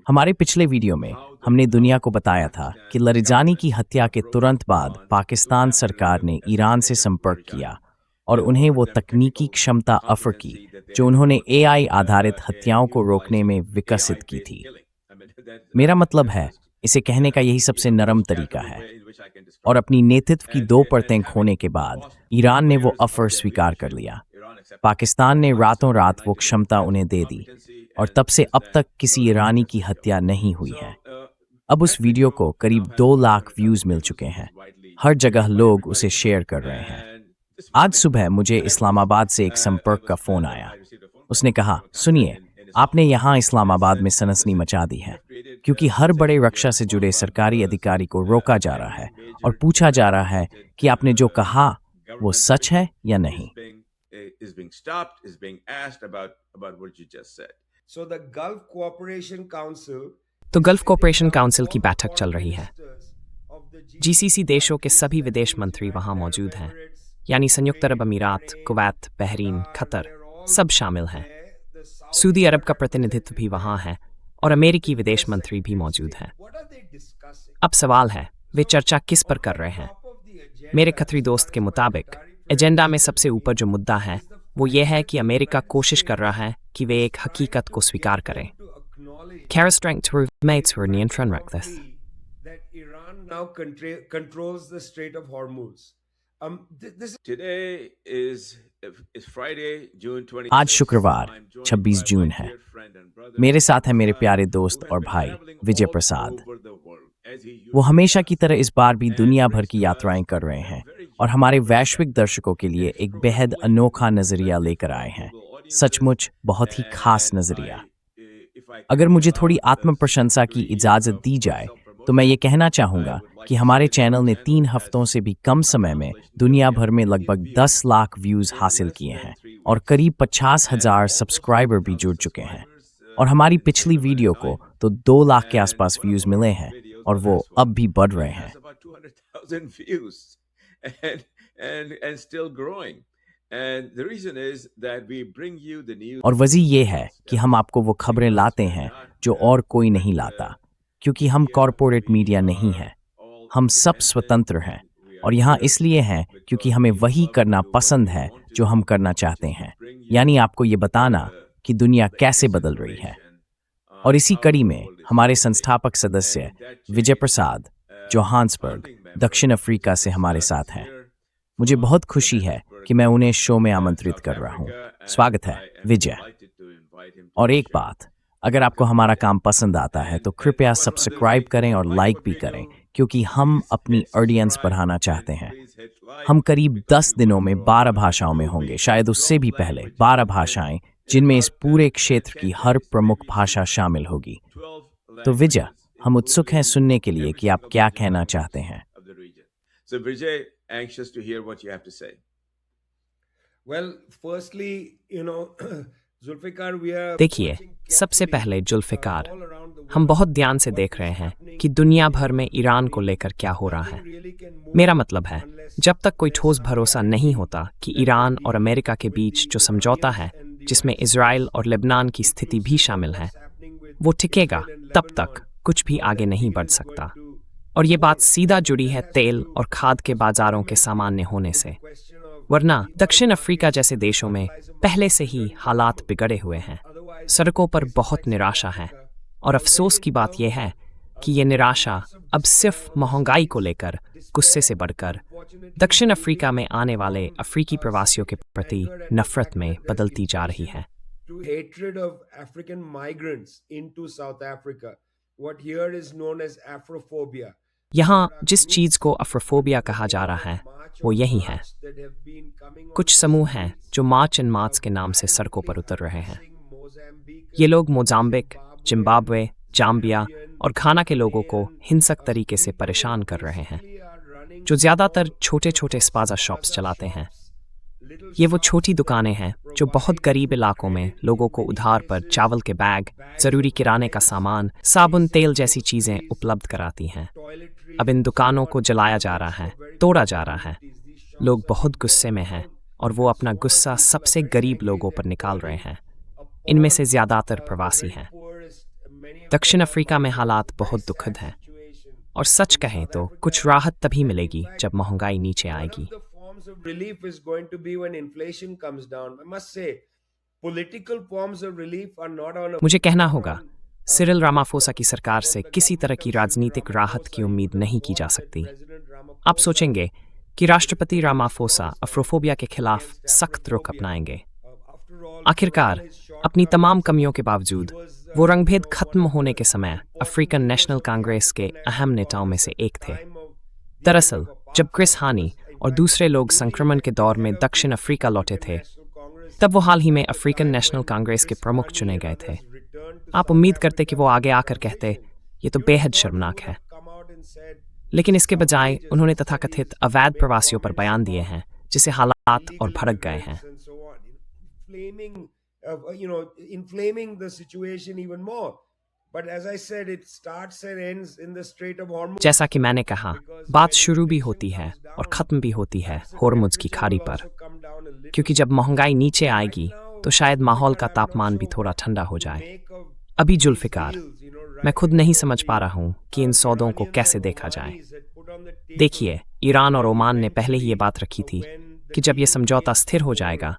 हमारे पिछले वीडियो में हमने दुनिया को बताया था कि लरिजानी की हत्या के तुरंत बाद पाकिस्तान सरकार ने ईरान से संपर्क किया और उन्हें वो तकनीकी क्षमता ऑफर की जो उन्होंने एआई आधारित हत्याओं को रोकने में विकसित की थी। मेरा मतलब है, इसे कहने का यही सबसे नरम तरीका है। और अपनी नेतृत्व की दो परतें खोने के बाद ईरान ने वो ऑफर स्वीकार कर लिया। पाकिस्तान ने रातों रात वो क्षमता उन्हें दे दी और तब से अब तक किसी ईरानी की हत्या नहीं हुई है। अब उस वीडियो को करीब 2 लाख व्यूज मिल चुके हैं। हर जगह लोग उसे शेयर कर रहे हैं। आज सुबह मुझे इस्लामाबाद से एक संपर्क का फोन आया। उसने कहा, सुनिए, आपने यहाँ इस्लामाबाद में सनसनी मचा दी है, क्योंकि हर बड़े रक्षा से जुड़े सरकारी अधिकारी को रोका जा रहा है और पूछा जा रहा है कि आपने जो कहा वो सच है या नहीं। तो गल्फ कोऑपरेशन काउंसिल की बैठक चल रही है। जीसीसी देशों के सभी विदेश मंत्री वहां मौजूद हैं, यानी संयुक्त अरब अमीरात, कुवैत, बहरीन, कतर, सब शामिल हैं। सऊदी अरब का प्रतिनिधित्व भी वहां है और अमेरिकी विदेश मंत्री भी मौजूद हैं। अब सवाल है, वे चर्चा किस पर कर रहे हैं? मेरे खतरी दोस्त के मुताबिक एजेंडा में सबसे ऊपर जो मुद्दा है वो ये है कि अमेरिका कोशिश कर रहा है कि वे एक हकीकत को स्वीकार करें। Kara strength to mates who are नियंत्रण रखते हैं। आज शुक्रवार 26 जून है। मेरे साथ है मेरे प्यारे दोस्त और भाई विजय प्रसाद। वो हमेशा की तरह इस बार भी दुनिया भर की यात्राएं कर रहे हैं और हमारे वैश्विक दर्शकों के लिए एक बेहद अनोखा नजरिया लेकर आए हैं। सचमुच बहुत ही खास नजरिया। अगर मुझे थोड़ी आत्म प्रशंसा की इजाजत दी जाए तो मैं ये कहना चाहूँगा कि हमारे चैनल ने 3 हफ्तों से भी कम समय में दुनिया भर में लगभग 10 लाख व्यूज़ हासिल किए हैं और करीब 50,000 सब्सक्राइबर भी जुड़ चुके हैं। और हमारी पिछली वीडियो को तो 2 लाख के आसपास व्यूज़ मिले हैं और वो अब भी बढ़ रहे हैं। और वजह ये है कि हम आपको वो खबरें लाते हैं जो और कोई नहीं लाता, क्योंकि हम कॉरपोरेट मीडिया नहीं हैं। हम सब स्वतंत्र हैं और यहाँ इसलिए हैं क्योंकि हमें वही करना पसंद है जो हम करना चाहते हैं, यानी आपको ये बताना कि दुनिया कैसे बदल रही है। और इसी कड़ी में हमारे संस्थापक सदस्य विजय प्रसाद जोहान्सबर्ग, दक्षिण अफ्रीका से हमारे साथ हैं। मुझे बहुत खुशी है कि मैं उन्हें शो में आमंत्रित कर रहा हूँ। स्वागत है विजय। और एक बात, अगर आपको हमारा काम पसंद आता है तो कृपया सब्सक्राइब करें और लाइक भी करें, क्योंकि हम अपनी ऑडियंस बढ़ाना चाहते हैं। हम करीब 10 दिनों में 12 भाषाओं में होंगे, शायद उससे भी पहले 12 भाषाएं, जिनमें इस पूरे क्षेत्र की हर प्रमुख भाषा शामिल होगी। तो विजय, हम उत्सुक हैं सुनने के लिए कि आप क्या कहना चाहते हैं। देखिए, सबसे पहले जुल्फ़िकार, हम बहुत ध्यान से देख रहे हैं कि दुनिया भर में ईरान को लेकर क्या हो रहा है। मेरा मतलब है, जब तक कोई ठोस भरोसा नहीं होता कि ईरान और अमेरिका के बीच जो समझौता है, जिसमें इजराइल और लेबनान की स्थिति भी शामिल है, वो टिकेगा, तब तक कुछ भी आगे नहीं बढ़ सकता। और ये बात सीधा जुड़ी है तेल और खाद के बाजारों के सामान्य होने से। वरना दक्षिण अफ्रीका जैसे देशों में पहले से ही हालात बिगड़े हुए हैं। सड़कों पर बहुत निराशा है और अफसोस की बात यह है कि ये निराशा अब सिर्फ महंगाई को लेकर गुस्से से बढ़कर दक्षिण अफ्रीका में आने वाले अफ्रीकी प्रवासियों के प्रति नफरत में बदलती जा रही है। यहाँ जिस चीज को अफ्रोफोबिया कहा जा रहा है वो यही है। कुछ समूह हैं जो मार्च एंड मार्च के नाम से सड़कों पर उतर रहे हैं। ये लोग मोजाम्बिक, जिम्बाब्वे, जाम्बिया और घाना के लोगों को हिंसक तरीके से परेशान कर रहे हैं, जो ज़्यादातर छोटे छोटे स्पाजा शॉप्स चलाते हैं। ये वो छोटी दुकानें हैं जो बहुत गरीब इलाकों में लोगों को उधार पर चावल के बैग, ज़रूरी किराने का सामान, साबुन, तेल जैसी चीज़ें उपलब्ध कराती हैं। अब इन दुकानों को जलाया जा रहा है, तोड़ा जा रहा है। लोग बहुत गुस्से में हैं और वो अपना गुस्सा सबसे गरीब लोगों पर निकाल रहे हैं। इनमें से ज्यादातर प्रवासी हैं। दक्षिण अफ्रीका में हालात बहुत दुखद हैं, और सच कहें तो कुछ राहत तभी मिलेगी जब महंगाई नीचे आएगी। मुझे कहना होगा, सिरिल रामाफोसा की सरकार से किसी तरह की राजनीतिक राहत की उम्मीद नहीं की जा सकती। आप सोचेंगे कि राष्ट्रपति रामाफोसा अफ्रोफोबिया के खिलाफ सख्त रुख अपनाएंगे। आखिरकार, अपनी तमाम कमियों के बावजूद वो रंगभेद खत्म होने के समय अफ्रीकन नेशनल कांग्रेस के अहम नेताओं में से एक थे। दरअसल, जब क्रिस हानी और दूसरे लोग संक्रमण के दौर में दक्षिण अफ्रीका लौटे थे, तब वो हाल ही में अफ्रीकन नेशनल कांग्रेस के प्रमुख चुने गए थे। आप उम्मीद करते कि वो आगे आकर कहते, ये तो बेहद शर्मनाक है। लेकिन इसके बजाय उन्होंने तथाकथित अवैध प्रवासियों पर बयान दिए हैं, जिससे हालात और भड़क गए हैं। inflaming the situation even more. But as I said, it starts and ends in the Strait of Hormuz. जैसा कि मैंने कहा, बात शुरू भी होती है और ख़त्म भी होती है होर्मुज की खाड़ी पर, क्योंकि जब महंगाई नीचे आएगी तो शायद माहौल का तापमान भी थोड़ा ठंडा हो जाए। अभी जुल्फ़िकार, मैं खुद नहीं समझ पा रहा हूँ कि इन सौदों को कैसे देखा जाए। देखिए, ईरान और ओमान ने पहले ही ये बात रखी थी कि जब ये समझौता स्थिर हो जाएगा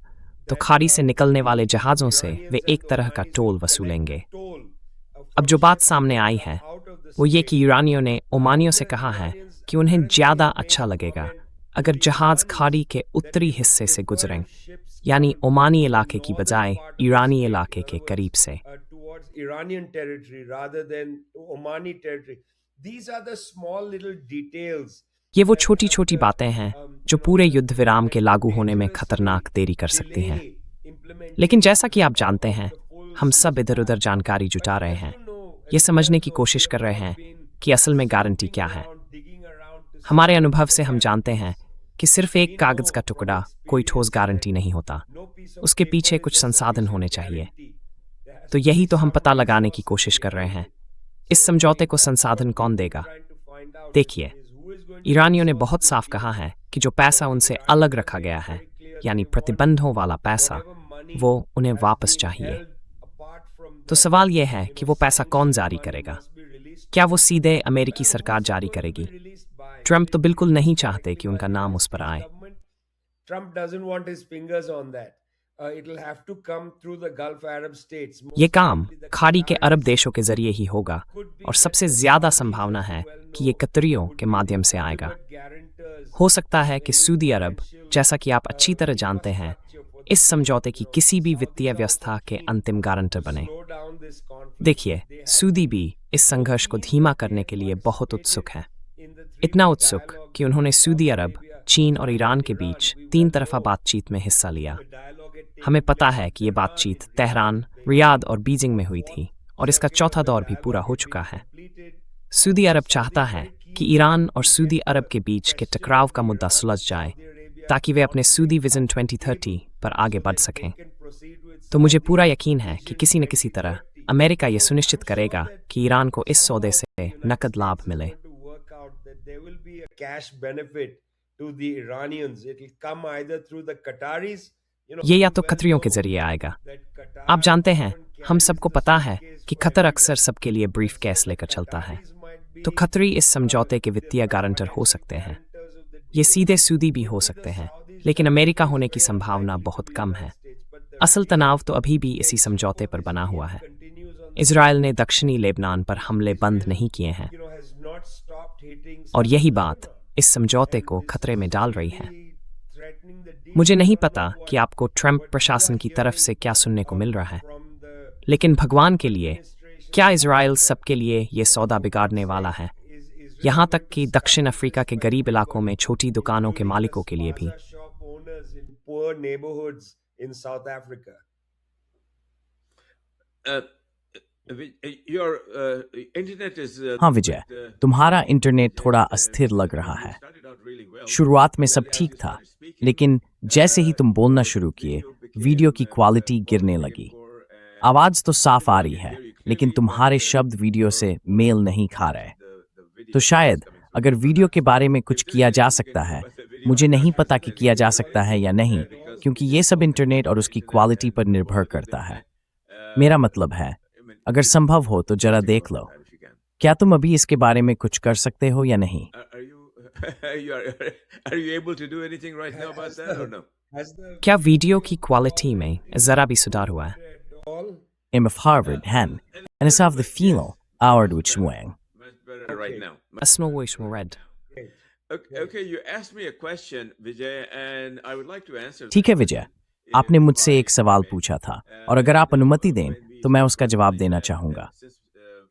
तो खाड़ी से निकलने वाले जहाज़ों से वे एक तरह का टोल वसूलेंगे। अब जो बात सामने आई है वो ये कि ईरानियों ने ओमानियों से कहा है कि उन्हें ज़्यादा अच्छा लगेगा अगर जहाज़ खाड़ी के उत्तरी हिस्से से गुजरें, यानी ओमानी इलाके की बजाय ईरानी इलाके के करीब से। ये वो छोटी छोटी बातें हैं जो पूरे युद्ध विराम के लागू होने में खतरनाक देरी कर सकती हैं। लेकिन जैसा कि आप जानते हैं, हम सब इधर उधर जानकारी जुटा रहे हैं, ये समझने की कोशिश कर रहे हैं कि असल में गारंटी क्या है। हमारे अनुभव से हम जानते हैं कि सिर्फ एक कागज का टुकड़ा कोई ठोस गारंटी नहीं होता, उसके पीछे कुछ संसाधन होने चाहिए। तो यही तो हम पता लगाने की कोशिश कर रहे हैं। इस समझौते को संसाधन कौन देगा? देखिए, ईरानियों ने बहुत साफ कहा है कि जो पैसा उनसे अलग रखा गया है, यानी प्रतिबंधों वाला पैसा, वो उन्हें वापस चाहिए। तो सवाल यह है कि वो पैसा कौन जारी करेगा? क्या वो सीधे अमेरिकी सरकार जारी करेगी? ट्रंप तो बिल्कुल नहीं चाहते कि उनका नाम उस पर आए। ये काम खाड़ी के अरब देशों के जरिए ही होगा, और सबसे ज्यादा संभावना है कि ये कतरियों के माध्यम से आएगा। हो सकता है कि सऊदी अरब, जैसा कि आप अच्छी तरह जानते हैं, इस समझौते की किसी भी वित्तीय व्यवस्था के अंतिम गारंटर बने। देखिए, सऊदी भी इस संघर्ष को धीमा करने के लिए बहुत उत्सुक है, इतना उत्सुक कि उन्होंने सऊदी अरब, चीन और ईरान के बीच 3 तरफा बातचीत में हिस्सा लिया। हमें पता है कि ये बातचीत तेहरान, रियाद और बीजिंग में हुई थी, और इसका चौथा दौर भी पूरा हो चुका है। सऊदी अरब चाहता है कि ईरान और सऊदी अरब के बीच के टकराव का मुद्दा सुलझ जाए, ताकि वे अपने सऊदी विजन 2030 पर आगे बढ़ सकें। तो मुझे पूरा यकीन है कि किसी न किसी तरह अमेरिका ये सुनिश्चित करेगा कि ईरान को इस सौदे से नकद लाभ मिले। ये या तो कतरियों के जरिए आएगा। आप जानते हैं, हम सबको पता है कि कतर अक्सर सबके लिए ब्रीफ केस लेकर चलता है। तो खतरी इस समझौते के वित्तीय गारंटर हो सकते हैं। ये सीधे सऊदी भी हो सकते हैं, लेकिन अमेरिका होने की संभावना बहुत कम है। असल तनाव तो अभी भी इसी समझौते पर बना हुआ है। इजराइल ने दक्षिणी लेबनान पर हमले बंद नहीं किए हैं, और यही बात इस समझौते को खतरे में डाल रही है। मुझे नहीं पता कि आपको ट्रंप प्रशासन की तरफ से क्या सुनने को मिल रहा है, लेकिन भगवान के लिए, क्या इजराइल सबके लिए ये सौदा बिगाड़ने वाला है? यहाँ तक कि दक्षिण अफ्रीका के गरीब इलाकों में छोटी दुकानों के मालिकों के लिए भी। हाँ विजय, तुम्हारा इंटरनेट थोड़ा अस्थिर लग रहा है। शुरुआत में सब ठीक था, लेकिन जैसे ही तुम बोलना शुरू किए, वीडियो की क्वालिटी गिरने लगी। आवाज तो साफ आ रही है, लेकिन तुम्हारे शब्द वीडियो से मेल नहीं खा रहे। तो शायद अगर वीडियो के बारे में कुछ किया जा सकता है, मुझे नहीं पता कि किया जा सकता है या नहीं, क्योंकि ये सब इंटरनेट और उसकी क्वालिटी पर निर्भर करता है। मेरा मतलब है, अगर संभव हो तो जरा देख लो। क्या तुम अभी इसके बारे में कुछ कर सकते हो या नहीं? Are you able to do anything right now about that or no? Has the क्या वीडियो की क्वालिटी में ज़रा भी सुधार हुआ है? doll Im of Harvard hen, en is af de filo, ouward with schmoeng. Much better right now. Asnowish red. Okay, you asked me a question, Vijay, and I would like to answer. ठीक है विजय, आपने मुझसे एक सवाल पूछा था और अगर आप अनुमति दें तो मैं उसका जवाब देना चाहूंगा।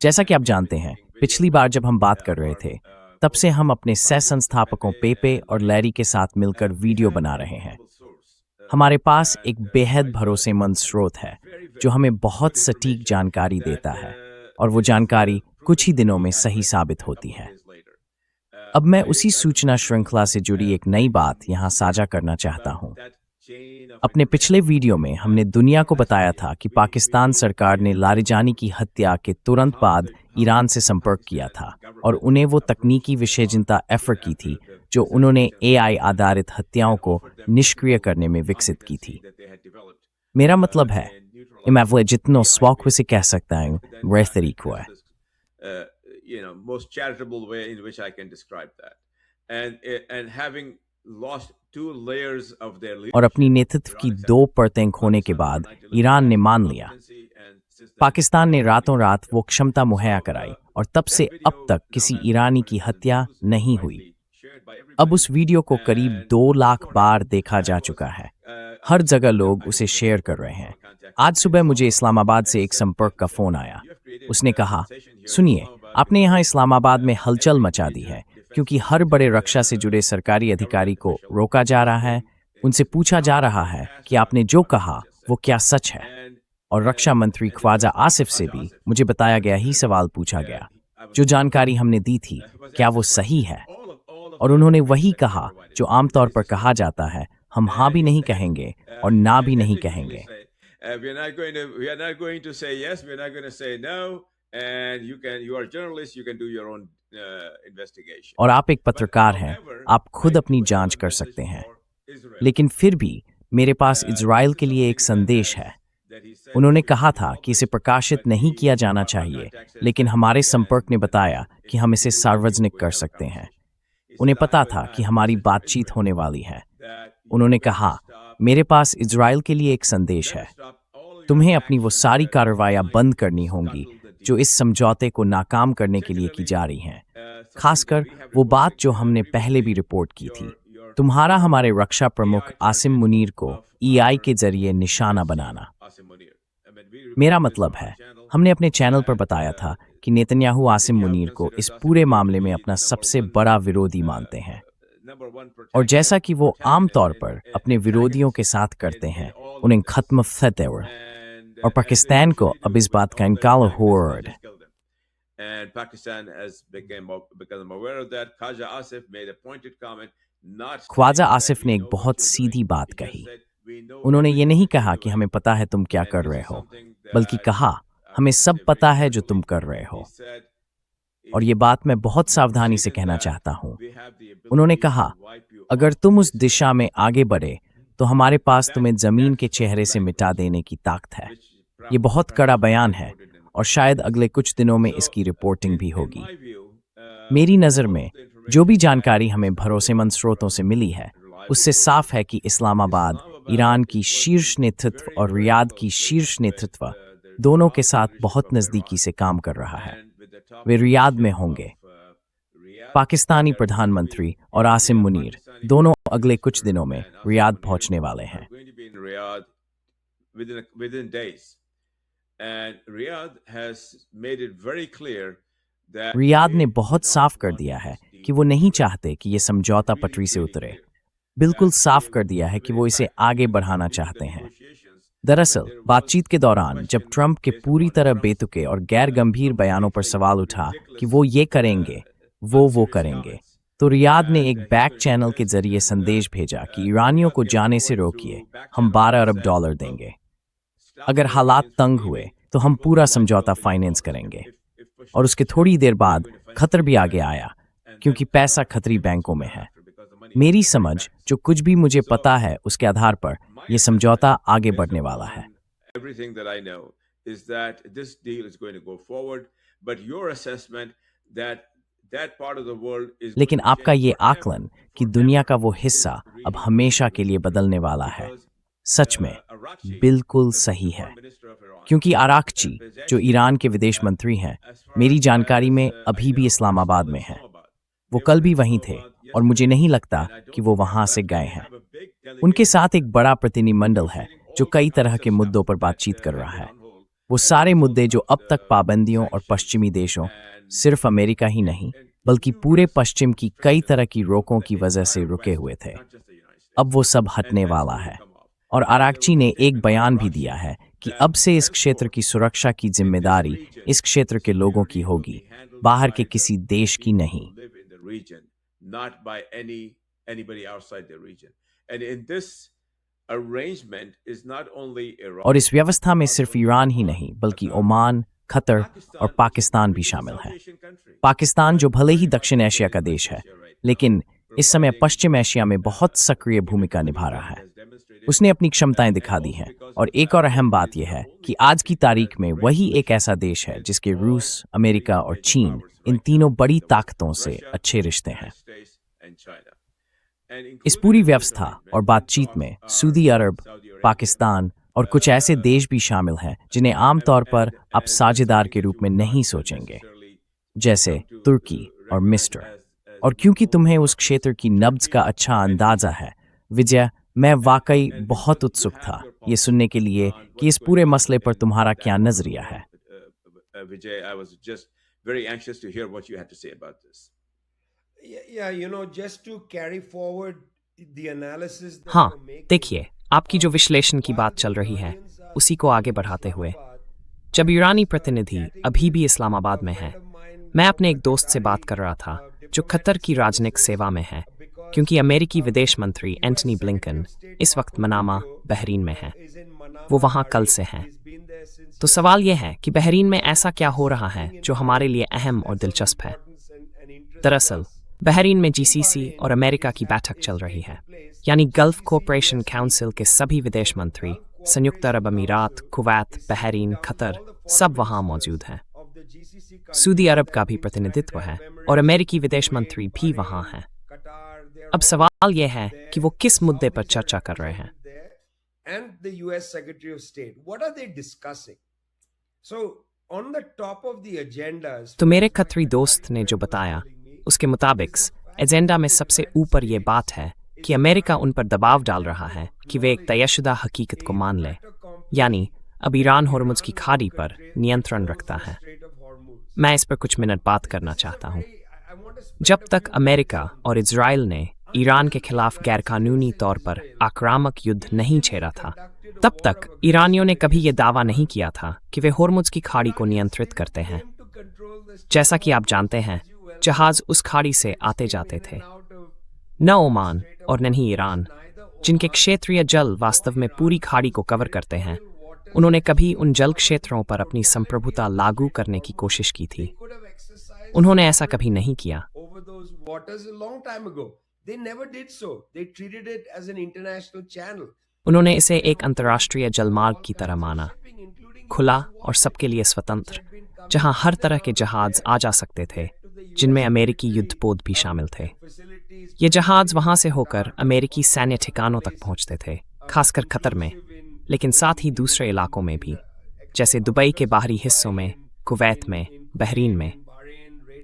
जैसा कि आप जानते हैं, पिछली बार जब हम बात कर रहे थे, तब से हम अपने सह संस्थापकों पेपे और लैरी के साथ मिलकर वीडियो बना रहे हैं। हमारे पास एक बेहद भरोसेमंद स्रोत है जो हमें बहुत सटीक जानकारी देता है और वो जानकारी कुछ ही दिनों में सही साबित होती है। अब मैं उसी सूचना श्रृंखला से जुड़ी एक नई बात यहाँ साझा करना चाहता हूँ। अपने पिछले वीडियो में हमने दुनिया को बताया था कि पाकिस्तान सरकार ने लारिजानी की हत्या के तुरंत बाद ईरान से संपर्क किया था और उन्हें वो तकनीकी विशेषज्ञता ऑफर की थी जो उन्होंने एआई आधारित हत्याओं को निष्क्रिय करने में विकसित की थी। मेरा मतलब है, मैं जितना स्वाक से कह सकता हूँ वह तरीका है। Most charitable way in which I can describe that, and having lost 2 layers of their और अपनी नेतृत्व की 2 परतें खोने के बाद ईरान ने मान लिया। पाकिस्तान ने रातों रात वो क्षमता मुहैया कराई और तब से अब तक किसी ईरानी की हत्या नहीं हुई। अब उस वीडियो को करीब 2 लाख बार देखा जा चुका है। हर जगह लोग उसे शेयर कर रहे हैं। आज सुबह मुझे इस्लामाबाद से एक संपर्क का फोन आया। उसने कहा, सुनिए, आपने यहाँ इस्लामाबाद में हलचल मचा दी है क्योंकि हर बड़े रक्षा से जुड़े सरकारी अधिकारी को रोका जा रहा है। उनसे पूछा जा रहा है कि आपने जो कहा वो क्या सच है। और रक्षा मंत्री ख्वाजा आसिफ से भी मुझे बताया गया ही सवाल पूछा गया, जो जानकारी हमने दी थी क्या वो सही है? और उन्होंने वही कहा जो आमतौर पर कहा जाता है, हम हाँ भी नहीं कहेंगे और ना भी नहीं कहेंगे। We are not going to say yes, we are not going to say no, and you are journalists, you can do your own investigation. और आप एक पत्रकार हैं, आप खुद अपनी जांच कर सकते हैं। लेकिन फिर भी मेरे पास इजराइल के लिए एक संदेश है। उन्होंने कहा था कि इसे प्रकाशित नहीं किया जाना चाहिए, लेकिन हमारे संपर्क ने बताया कि हम इसे सार्वजनिक कर सकते हैं। उन्हें पता था कि हमारी बातचीत होने वाली है। उन्होंने कहा, मेरे पास इजराइल के लिए एक संदेश है। तुम्हें अपनी वो सारी कार्रवाइयां बंद करनी होंगी जो इस समझौते को नाकाम करने के लिए की जा रही हैं, खासकर वो बात जो हमने पहले भी रिपोर्ट की थी, तुम्हारा हमारे रक्षा प्रमुख आसिम मुनीर को ईआई के जरिए निशाना बनाना। मेरा मतलब है, हमने अपने चैनल पर बताया था कि नेतन्याहू आसिम मुनीर को इस पूरे मामले में अपना सबसे बड़ा विरोधी मानते हैं और जैसा कि वो आम तौर पर अपने विरोधियों के साथ करते हैं, उन्हें खत्म फतेवर और पाकिस्तान को अब इस बात का इनकार हो रहा है। And Pakistan has become aware of that. Khaja Asif made a pointed comment. Khwaja Asif ने एक बहुत सीधी बात कही। उन्होंने ये नहीं कहा कि हमें पता है तुम क्या कर रहे हो, बल्कि कहा हमें सब पता है जो तुम कर रहे हो। और ये बात मैं बहुत सावधानी से कहना चाहता हूँ। उन्होंने कहा, अगर तुम उस दिशा में आगे बढ़े तो हमारे पास तुम्हें जमीन के चेहरे से मिटा देने की ताकत है। ये बहुत कड़ा बयान है और शायद अगले कुछ दिनों में इसकी रिपोर्टिंग भी होगी। मेरी नज़र में जो भी जानकारी हमें भरोसेमंद स्रोतों से मिली है, उससे साफ है कि इस्लामाबाद ईरान की शीर्ष नेतृत्व और रियाद की शीर्ष नेतृत्व दोनों के साथ बहुत नज़दीकी से काम कर रहा है। वे रियाद में होंगे। पाकिस्तानी प्रधानमंत्री और आसिम मुनीर दोनों अगले कुछ दिनों में रियाद पहुंचने वाले हैं। रियाद ने बहुत साफ कर दिया है कि वो नहीं चाहते कि ये समझौता पटरी से उतरे। बिल्कुल साफ कर दिया है कि वो इसे आगे बढ़ाना चाहते हैं। दरअसल बातचीत के दौरान जब ट्रंप के पूरी तरह बेतुके और गैर गंभीर बयानों पर सवाल उठा कि वो ये करेंगे, वो करेंगे, तो रियाद ने एक बैक चैनल के जरिए संदेश भेजा कि ईरानियों को जाने से रोकिए, हम $12 अरब देंगे। अगर हालात तंग हुए तो हम पूरा समझौता फाइनेंस करेंगे। और उसके थोड़ी देर बाद खतर भी आगे आया, क्योंकि पैसा खतरी बैंकों में है। मेरी समझ, जो कुछ भी मुझे पता है, उसके आधार पर यह समझौता आगे बढ़ने वाला है। Everything that I know is that this deal is going to go forward, but your assessment that that part of the world is going लेकिन to आपका change ये forever, आकलन कि दुनिया का वो हिस्सा अब हमेशा के लिए बदलने वाला है, सच में बिल्कुल सही है। क्योंकि आराकची, जो ईरान के विदेश मंत्री हैं, मेरी जानकारी में अभी भी इस्लामाबाद में हैं। वो कल भी वहीं थे और मुझे नहीं लगता कि वो वहां से गए हैं। उनके साथ एक बड़ा प्रतिनिधिमंडल है जो कई तरह के मुद्दों पर बातचीत कर रहा है। वो सारे मुद्दे जो अब तक पाबंदियों और पश्चिमी देशों, सिर्फ अमेरिका ही नहीं बल्कि पूरे पश्चिम की कई तरह की रोकों की वजह से रुके हुए थे, अब वो सब हटने वाला है। और आराकची ने एक बयान भी दिया है कि अब से इस क्षेत्र की सुरक्षा की जिम्मेदारी इस क्षेत्र के लोगों की होगी, बाहर के किसी देश की नहीं। not by anybody outside the region. And in this arrangement is not only Iran, और इस व्यवस्था में सिर्फ ईरान ही नहीं बल्कि ओमान, कतर और पाकिस्तान भी शामिल है। पाकिस्तान, जो भले ही दक्षिण एशिया का देश है, लेकिन इस समय पश्चिम एशिया में बहुत सक्रिय भूमिका निभा रहा है। उसने अपनी क्षमताएं दिखा दी हैं। और एक और अहम बात यह है कि आज की तारीख में वही एक ऐसा देश है जिसके रूस, अमेरिका और चीन, इन तीनों बड़ी ताकतों से अच्छे रिश्ते हैं। इस पूरी व्यवस्था और बातचीत में सऊदी अरब, पाकिस्तान और कुछ ऐसे देश भी शामिल हैं जिन्हें आमतौर पर आप साझेदार के रूप में नहीं सोचेंगे, जैसे तुर्की और मिस्र। और क्योंकि तुम्हें उस क्षेत्र की नब्ज का अच्छा अंदाजा है, विजय, मैं वाकई बहुत उत्सुक था ये सुनने के लिए कि इस पूरे मसले पर तुम्हारा क्या नजरिया है। Vijay, I was just very anxious to hear what you had to say about this. Yeah, just to carry forward the analysis that हाँ, you're making, देखिए, आपकी जो विश्लेषण की बात चल रही है उसी को आगे बढ़ाते हुए, जब ईरानी प्रतिनिधि अभी भी इस्लामाबाद में हैं, मैं अपने एक दोस्त से बात कर रहा था जो कतर की राजनयिक सेवा में है, क्योंकि अमेरिकी विदेश मंत्री एंटनी ब्लिंकन इस वक्त मनामा, बहरीन में हैं। वो वहाँ कल से हैं। तो सवाल यह है कि बहरीन में ऐसा क्या हो रहा है जो हमारे लिए अहम और दिलचस्प है। दरअसल बहरीन में जीसीसी और अमेरिका की बैठक चल रही है, यानी गल्फ कोऑपरेशन काउंसिल के सभी विदेश मंत्री, संयुक्त अरब अमीरात, कुवैत, बहरीन, कतर, सब वहाँ मौजूद हैं। सऊदी अरब का भी प्रतिनिधित्व है और अमेरिकी विदेश मंत्री भी वहाँ हैं। अब सवाल यह है कि वो किस मुद्दे पर चर्चा कर रहे हैं। and the US Secretary of State, what are they discussing? So on the top of the agendas, तो मेरे कतरी दोस्त ने जो बताया उसके मुताबिक एजेंडा में सबसे ऊपर ये बात है कि अमेरिका उन पर दबाव डाल रहा है कि वे एक तयशुदा हकीकत को मान ले, यानी अब ईरान होर्मुज की खाड़ी पर नियंत्रण रखता है। मैं इस पर कुछ मिनट बात करना चाहता हूँ। जब तक अमेरिका और इजराइल ने ईरान के खिलाफ गैरकानूनी तौर पर आक्रामक युद्ध नहीं छेड़ा था, तब तक ईरानियों ने कभी ये दावा नहीं किया था कि वे होर्मुज की खाड़ी को नियंत्रित करते हैं। जैसा कि आप जानते हैं, जहाज उस खाड़ी से आते जाते थे। न ओमान और न ही ईरान, जिनके क्षेत्रीय जल वास्तव में पूरी खाड़ी को कवर करते हैं, उन्होंने कभी उन जल क्षेत्रों पर अपनी संप्रभुता लागू करने की कोशिश की थी। उन्होंने ऐसा कभी नहीं किया। over those waters a long time ago. They never did so. They treated it as an international channel. उन्होंने इसे एक अंतर्राष्ट्रीय जलमार्ग की तरह माना, खुला और सबके लिए स्वतंत्र, जहां हर तरह के जहाज आ जा सकते थे, जिनमें अमेरिकी युद्धपोत भी शामिल थे। ये जहाज वहां से होकर अमेरिकी सैन्य ठिकानों तक पहुंचते थे, खासकर कतर में, लेकिन साथ ही दूसरे इलाकों में भी, जैसे दुबई के बाहरी हिस्सों में, कुवैत में, बहरीन में,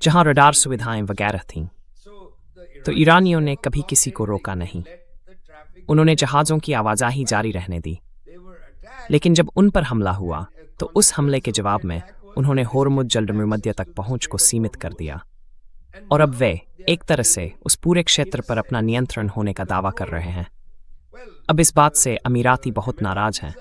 जहां रडार सुविधाएं वगैरह थीं। तो ईरानियों ने कभी किसी को रोका नहीं। उन्होंने जहाज़ों की आवाजाही जारी रहने दी। लेकिन जब उन पर हमला हुआ, तो उस हमले के जवाब में उन्होंने होर्मुज जलमध्य तक पहुंच को सीमित कर दिया। और अब वे एक तरह से उस पूरे क्षेत्र पर अपना नियंत्रण होने का दावा कर रहे हैं। अब इस बात से अमीराती बहुत नाराज हैं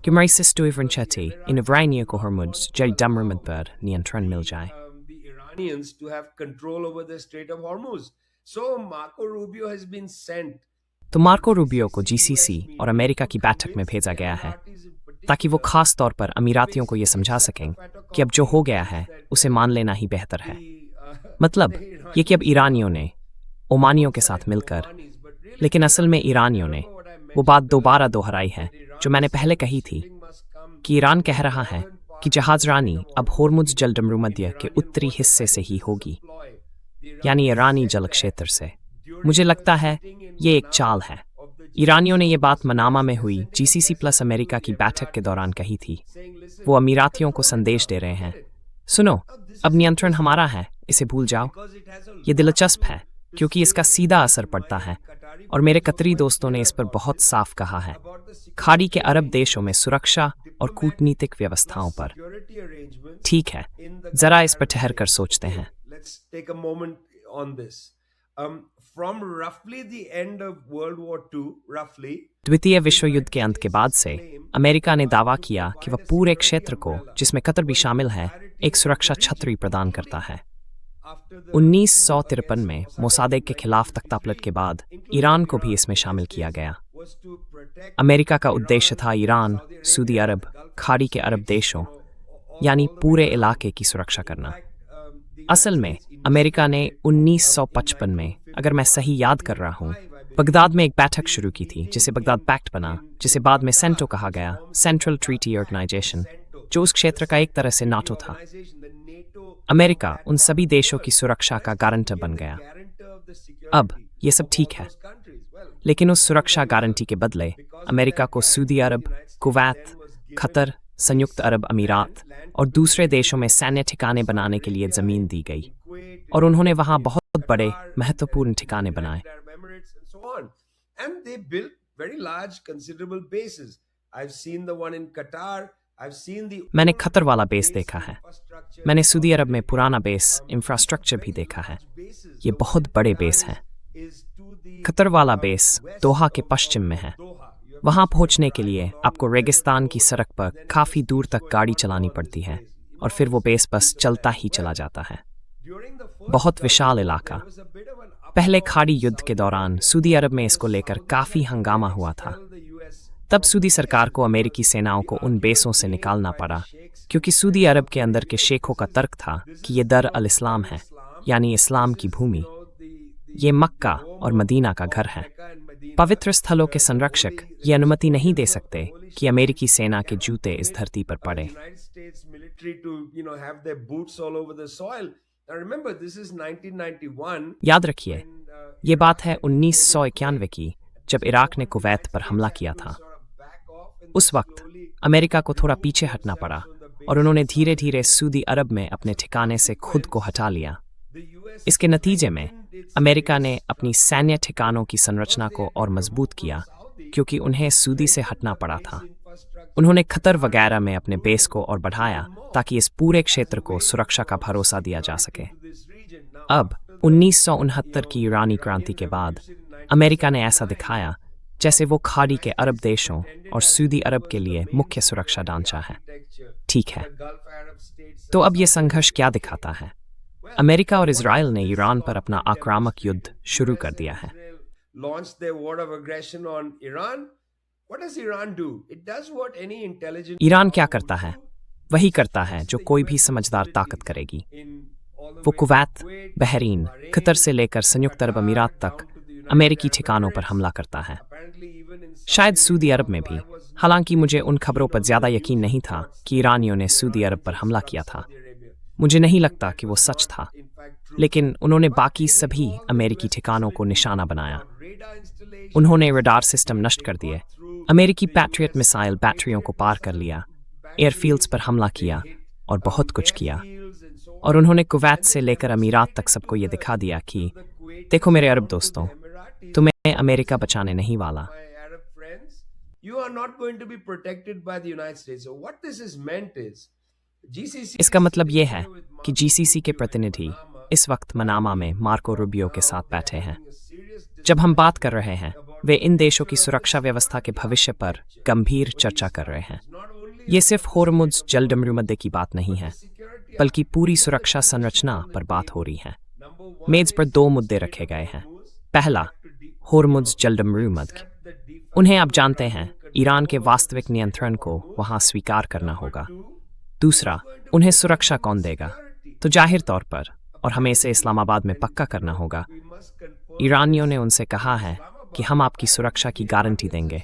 कि मरीसिस टूइवरनचेटी इन इब्रानिया को होर्मुज जल डमरमद पर नियंत्रण मिल जाए। The Iranians to have control over the Strait of Hormuz. So Marco Rubio has been sent. तो मार्को रूबियो को जीसीसी और अमेरिका की बैठक में भेजा गया है, ताकि वो खास तौर पर अमीरातियों को ये समझा सकें कि अब जो हो गया है उसे मान लेना ही बेहतर है। मतलब ये कि अब ईरानियों ने ओमानियों के साथ मिलकर, लेकिन असल में ईरानियों ने वो बात दोबारा दोहराई है जो मैंने पहले कही थी कि ईरान कह रहा है कि जहाजरानी अब होर्मुज जलडमरूमध्य के उत्तरी हिस्से से ही होगी, यानी ईरानी जल क्षेत्र से। मुझे लगता है ये एक चाल है। ईरानियों ने ये बात मनामा में हुई जीसीसी प्लस अमेरिका की बैठक के दौरान कही थी। वो अमीरातियों को संदेश दे रहे हैं, सुनो, अब नियंत्रण हमारा है, इसे भूल जाओ। ये दिलचस्प है क्योंकि इसका सीधा असर पड़ता है, और मेरे कतरी दोस्तों ने इस पर बहुत साफ कहा है, खाड़ी के अरब देशों में सुरक्षा और कूटनीतिक व्यवस्थाओं पर। ठीक है, जरा इस पर ठहर कर सोचते हैं। Let's take a moment on this. From roughly the end of World War II, roughly, द्वितीय विश्व युद्ध के अंत के बाद से अमेरिका ने दावा किया कि वह पूरे क्षेत्र को, जिसमें कतर भी शामिल है, एक सुरक्षा छतरी प्रदान करता है। 1953 में मोसादेक के खिलाफ तख्तापलट के बाद ईरान को भी इसमें शामिल किया गया। अमेरिका का उद्देश्य था ईरान, सऊदी अरब, खाड़ी के अरब देशों, यानी पूरे इलाके की सुरक्षा करना। असल में अमेरिका ने 1955 में, अगर मैं सही याद कर रहा हूँ, बगदाद में एक बैठक शुरू की थी जिसे बगदाद पैक्ट बना, जिसे बाद में सेंटो कहा गया, सेंट्रल ट्रीटी ऑर्गेनाइजेशन, जो उस क्षेत्र का एक तरह से नाटो था। अमेरिका उन सभी देशों की सुरक्षा का गारंटर बन गया। अब ये सब ठीक है, लेकिन उस सुरक्षा गारंटी के बदले अमेरिका को सऊदी अरब, कुवैत, कतर, संयुक्त अरब अमीरात और दूसरे देशों में सैन्य ठिकाने बनाने के लिए जमीन दी गई, और उन्होंने वहां बहुत बड़े महत्वपूर्ण ठिकाने बनाए। and they built very large considerable bases. I've seen the one in Qatar. I've seen the मैंने खतर वाला बेस देखा है। मैंने सऊदी अरब में पुराना बेस इंफ्रास्ट्रक्चर भी देखा है। ये बहुत बड़े बेस हैं। खतर वाला बेस दोहा के पश्चिम में है। वहां पहुंचने के लिए आपको रेगिस्तान की सड़क पर काफी दूर तक गाड़ी चलानी पड़ती है, और फिर वो बेस बस चलता ही चला जाता है। बहुत विशाल इलाका। पहले खाड़ी युद्ध के दौरान सऊदी अरब में इसको लेकर काफी हंगामा हुआ था। तब सऊदी सरकार को अमेरिकी सेनाओं को उन बेसों से निकालना पड़ा, क्योंकि सऊदी अरब के अंदर के शेखों का तर्क था कि ये दर अल इस्लाम है, यानी इस्लाम की भूमि। ये मक्का और मदीना का घर है। पवित्र स्थलों के संरक्षक ये अनुमति नहीं दे सकते कि अमेरिकी सेना के जूते इस धरती पर पड़े। याद रखिए, ये बात है 1991 की, जब इराक ने कुवैत पर हमला किया था। उस वक्त अमेरिका को थोड़ा पीछे हटना पड़ा, और उन्होंने धीरे धीरे सऊदी अरब में अपने ठिकाने से खुद को हटा लिया। इसके नतीजे में अमेरिका ने अपनी सैन्य ठिकानों की संरचना को और मजबूत किया, क्योंकि उन्हें सऊदी से हटना पड़ा था। उन्होंने खतर वगैरह में अपने बेस को और बढ़ाया, ताकि इस पूरे क्षेत्र को सुरक्षा का भरोसा दिया जा सके। अब 1969 की ईरानी क्रांति के बाद अमेरिका ने ऐसा दिखाया जैसे वो खाड़ी के अरब देशों और सऊदी अरब के लिए मुख्य सुरक्षा ढांचा है। ठीक है, तो अब ये संघर्ष क्या दिखाता है? अमेरिका और इजराइल ने ईरान पर अपना आक्रामक युद्ध शुरू कर दिया है। ईरान क्या करता है? वही करता है जो कोई भी समझदार ताकत करेगी। वो कुवैत, बहरीन, कतर से लेकर संयुक्त अरब अमीरात तक अमेरिकी ठिकानों पर हमला करता है। शायद सऊदी अरब में भी, हालांकि मुझे उन खबरों पर ज्यादा यकीन नहीं था कि ईरानियों ने सऊदी अरब पर हमला किया था। मुझे नहीं लगता कि वो सच था, लेकिन उन्होंने बाकी सभी अमेरिकी ठिकानों को निशाना बनाया। उन्होंने रडार सिस्टम नष्ट कर दिए, अमेरिकी पैट्रियट मिसाइल बैटरियों को पार कर लिया, एयरफील्ड्स पर हमला किया और बहुत कुछ किया। और उन्होंने कुवैत से लेकर अमीरात तक सबको ये दिखा दिया कि देखो मेरे अरब दोस्तों, तुम्हें अमेरिका बचाने नहीं वाला। इसका मतलब ये है कि जीसीसी के प्रतिनिधि इस वक्त मनामा में मार्को रूबियो के साथ बैठे हैं। जब हम बात कर रहे हैं, वे इन देशों की सुरक्षा व्यवस्था के भविष्य पर गंभीर चर्चा कर रहे हैं। ये सिर्फ होर्मुज जलडमरूमध्य की बात नहीं है, बल्कि पूरी सुरक्षा संरचना पर बात हो रही है। मेज पर दो मुद्दे रखे गए हैं। पहला, होर्मुज जलडमरूमध्य। उन्हें आप जानते हैं, ईरान के वास्तविक नियंत्रण को वहां स्वीकार करना होगा। दूसरा, उन्हें सुरक्षा कौन देगा? तो जाहिर तौर पर, और हमें इसे इस्लामाबाद में पक्का करना होगा, ईरानियों ने उनसे कहा है कि हम आपकी सुरक्षा की गारंटी देंगे।